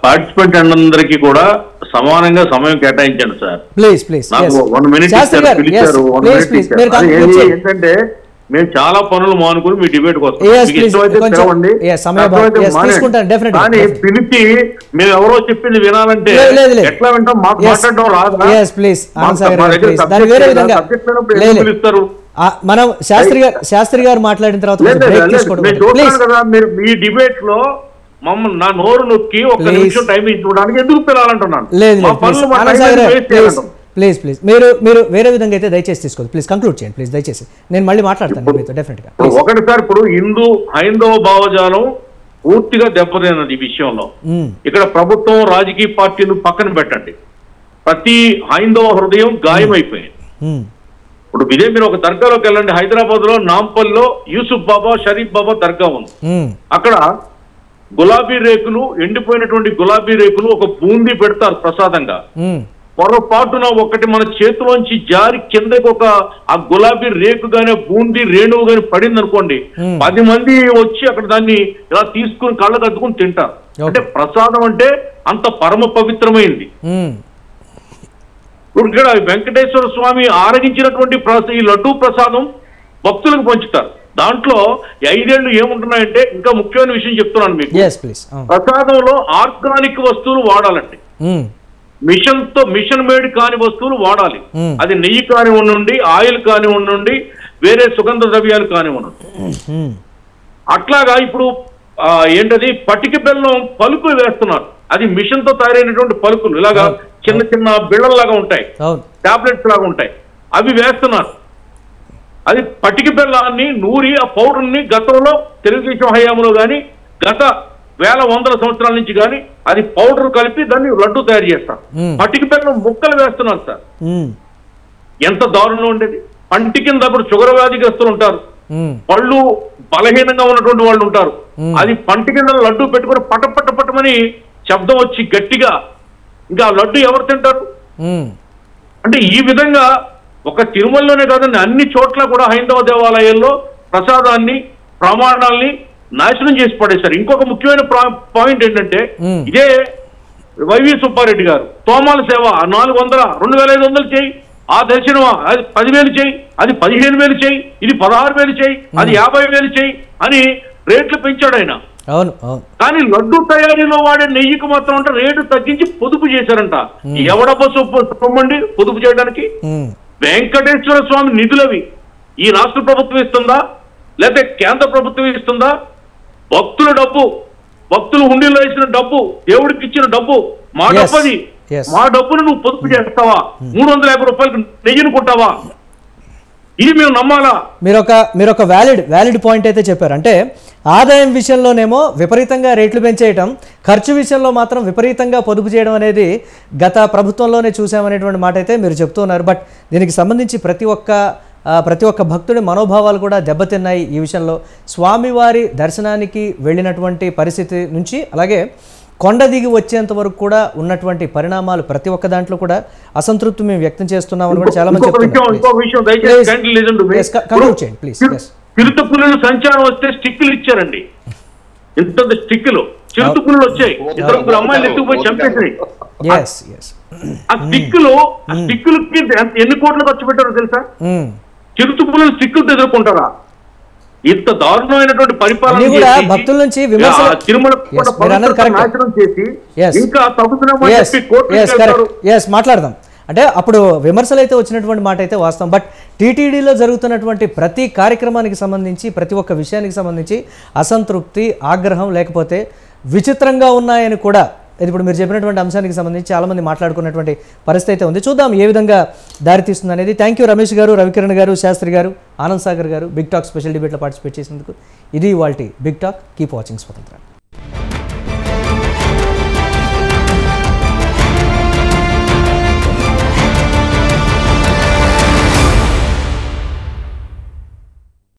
D: పార్టిసిపెంట్ అందరికీ కూడా సమానంగా సమయం కేటాయించండి సార్.
A: ప్లీజ్
D: నాకు 1 minute పిలిచారు. ఏంటంటే మేము చాలా పనులు మానుకుని మీ డిబేట్ కానీ పిలిచి మేము ఎవరో చెప్పింది వినాలంటే ఎట్లా వింటాం? మాకు మాట్లాడడం రాదా? పిలుస్తారు.
A: మనం శాస్త్రి గారు మాట్లాడిన తర్వాత
D: కదా మీరు ఈ డిబేట్ లో మమ్మల్ని నా నోరు నొక్కి ఒక నిమిషం టైం ఇచ్చుకోవడానికి ఎందుకు పిలాలంటున్నాను?
A: ప్లీజ్ మీరు వేరే విధంగా అయితే దయచేసి తీసుకోండి. ప్లీజ్ కంక్లూడ్ చేయండి ప్లీజ్ దయచేసి. నేను మళ్ళీ మాట్లాడతాను మీతో డెఫినెట్ గా.
D: ఒకటి సార్, ఇప్పుడు హైందవ భావజాలం పూర్తిగా దెబ్బతిన్నది ఈ విషయంలో. ఇక్కడ ప్రభుత్వం రాజకీయ పార్టీలు పక్కన పెట్టండి, ప్రతి హైందవ హృదయం గాయమైపోయింది. ఇప్పుడు ఇదే మీరు ఒక దర్గాలోకి వెళ్ళండి, హైదరాబాద్ లో నాంపల్లో యూసుఫ్ బాబా షరీఫ్ బాబా దర్గా ఉంది. అక్కడ గులాబీ రేకులు, ఎండిపోయినటువంటి గులాబీ రేకులు ఒక బూందీ పెడతారు ప్రసాదంగా. పొరపాటున ఒకటి మన చేతిలోంచి జారి కిందకి ఆ గులాబీ రేకు గానీ బూందీ రేణువు గాని పడింది అనుకోండి, 10 మంది వచ్చి అక్కడ దాన్ని ఇలా తీసుకుని కళ్ళకు అద్దుకుని తింటారు. అంటే ప్రసాదం అంటే అంత పరమ పవిత్రమైంది. ఇక్కడ వెంకటేశ్వర స్వామి ఆరగించినటువంటి ఈ లడ్డూ ప్రసాదం భక్తులకు పంచుతారు. దాంట్లో 5 ఏళ్ళు ఏముంటున్నాయంటే, ఇంకా ముఖ్యమైన విషయం చెప్తున్నాను మీకు, ప్రసాదంలో ఆర్గానిక్ వస్తువులు వాడాలండి. మిషన్ మేడ్ కాని వస్తువులు వాడాలి. అది నెయ్యి కానివ్వండి, ఆయిల్ కానివ్వండి, వేరే సుగంధ ద్రవ్యాలు కానివ్వండి. అట్లాగా ఇప్పుడు ఏంటది పటిక బెల్లం పలుకులు వేస్తున్నారు. అది మిషన్ తో తయారైనటువంటి పలుకులు, ఇలాగా చిన్న చిన్న బిళ్ళల్లాగా ఉంటాయి, టాబ్లెట్స్ లాగా ఉంటాయి, అవి వేస్తున్నారు. అది పటిక బెల్లాన్ని నూరి ఆ పౌడర్ని గతంలో తెలుగుదేశం హయాంలో కానీ గత వేల వందల సంవత్సరాల నుంచి కానీ అది పౌడర్ కలిపి దాన్ని లడ్డు తయారు చేస్తారు. పటిక బెల్లం ముక్కలు వేస్తున్నారు సార్. ఎంత దారుణంగా ఉండేది. పంటి కింద అప్పుడు షుగర్ వ్యాధిగ్రస్తులు ఉంటారు, పళ్ళు బలహీనంగా ఉన్నటువంటి వాళ్ళు ఉంటారు. అది పంటి కింద లడ్డు పెట్టుకుని పట్టమని శబ్దం వచ్చి గట్టిగా, ఇంకా లడ్డు ఎవరు తింటారు? అంటే ఈ విధంగా ఒక తిరుమలలోనే కాదండి, అన్ని చోట్ల కూడా హైందవ దేవాలయాల్లో ప్రసాదాన్ని, ప్రమాణాలని నాశనం చేసి పడేశారు. ఇంకొక ముఖ్యమైన పాయింట్ ఏంటంటే, ఇదే వైవి సుబ్బారెడ్డి గారు తోమాల సేవ 400, 2500 చేయి, ఆ దర్శనం అది 10,000 చేయి, అది 15,000 చేయి, ఇది 16,000 చేయి, అది 50,000 చేయి అని రేట్లు పెంచాడు ఆయన. కానీ లడ్డు తయారీలో వాడే నెయ్యికి మాత్రం అంటే రేటు తగ్గించి పొదుపు చేశారంట. ఎవడబ్బ సొమ్మండి పొదుపు చేయడానికి? వెంకటేశ్వర స్వామి నిధులవి ఈ రాష్ట్ర ప్రభుత్వం ఇస్తుందా, లేకపోతే కేంద్ర ప్రభుత్వం ఇస్తుందా? భక్తుల డబ్బు, భక్తులు హుండీలో వేసిన డబ్బు, దేవుడికి ఇచ్చిన డబ్బు, మా డబ్బుది. మా డబ్బును నువ్వు పొదుపు చేస్తావా? 350 రూపాయలకు నెయ్యిని కొంటావా? ఇది మేము నమ్మాలా?
A: మీరు ఒక వ్యాలిడ్ పాయింట్ అయితే చెప్పారు. అంటే ఆదాయం విషయంలోనేమో విపరీతంగా రేట్లు పెంచేయటం, ఖర్చు విషయంలో మాత్రం విపరీతంగా పొదుపు చేయడం అనేది గత ప్రభుత్వంలోనే చూసామనేటువంటి మాట అయితే మీరు చెప్తున్నారు. బట్ దీనికి సంబంధించి ప్రతి ఒక్క భక్తుడి మనోభావాలు కూడా దెబ్బతిన్నాయి ఈ విషయంలో. స్వామివారి దర్శనానికి వెళ్ళినటువంటి పరిస్థితి నుంచి అలాగే కొండ దిగి వచ్చేంత వరకు కూడా ఉన్నటువంటి పరిణామాలు ప్రతి ఒక్క దాంట్లో కూడా అసంతృప్తి మేము వ్యక్తం చేస్తున్నామని కూడా చాలా మంది చెప్తున్నారు.
D: చిరుతపులులు సంచారం వస్తే స్టిక్కులు ఇచ్చారండి, ఇంత స్టిక్కులు చిరుతపులులు వచ్చాయి, 2 అమ్మాయిలు ఎత్తుకుపోయి చంపేసాయి. ఆ స్టిక్కులకి ఎన్ని కోట్లు ఖర్చు పెట్టారో తెలుసా? చిరుతపులులు స్టిక్కులతో ఎదుర్కొంటారా? ఇంత దారుణమైనటువంటి పరిపాలన
A: భక్తుల నుంచి మాట్లాడదాం. అంటే అప్పుడు విమర్శలు అయితే వచ్చినటువంటి మాట అయితే వాస్తవం. బట్ టీటీడీలో జరుగుతున్నటువంటి ప్రతి కార్యక్రమానికి సంబంధించి, ప్రతి ఒక్క విషయానికి సంబంధించి అసంతృప్తి, ఆగ్రహం లేకపోతే విచిత్రంగా ఉన్నాయని కూడా ఇప్పుడు మీరు చెప్పినటువంటి అంశానికి సంబంధించి చాలామంది మాట్లాడుకున్నటువంటి పరిస్థితి అయితే ఉంది. చూద్దాం ఏ విధంగా దారితీస్తుంది అనేది. థ్యాంక్ యూ రమేష్ గారు, రవికిరణ్ గారు, శాస్త్రి గారు, ఆనంద్ సాగర్ గారు బిగ్ టాక్ స్పెషల్ డిబేట్లో పార్టిసిపేట్ చేసినందుకు. ఇది ఇవాల్టి బిగ్ టాక్. కీప్ వాచింగ్ స్వతంత్ర.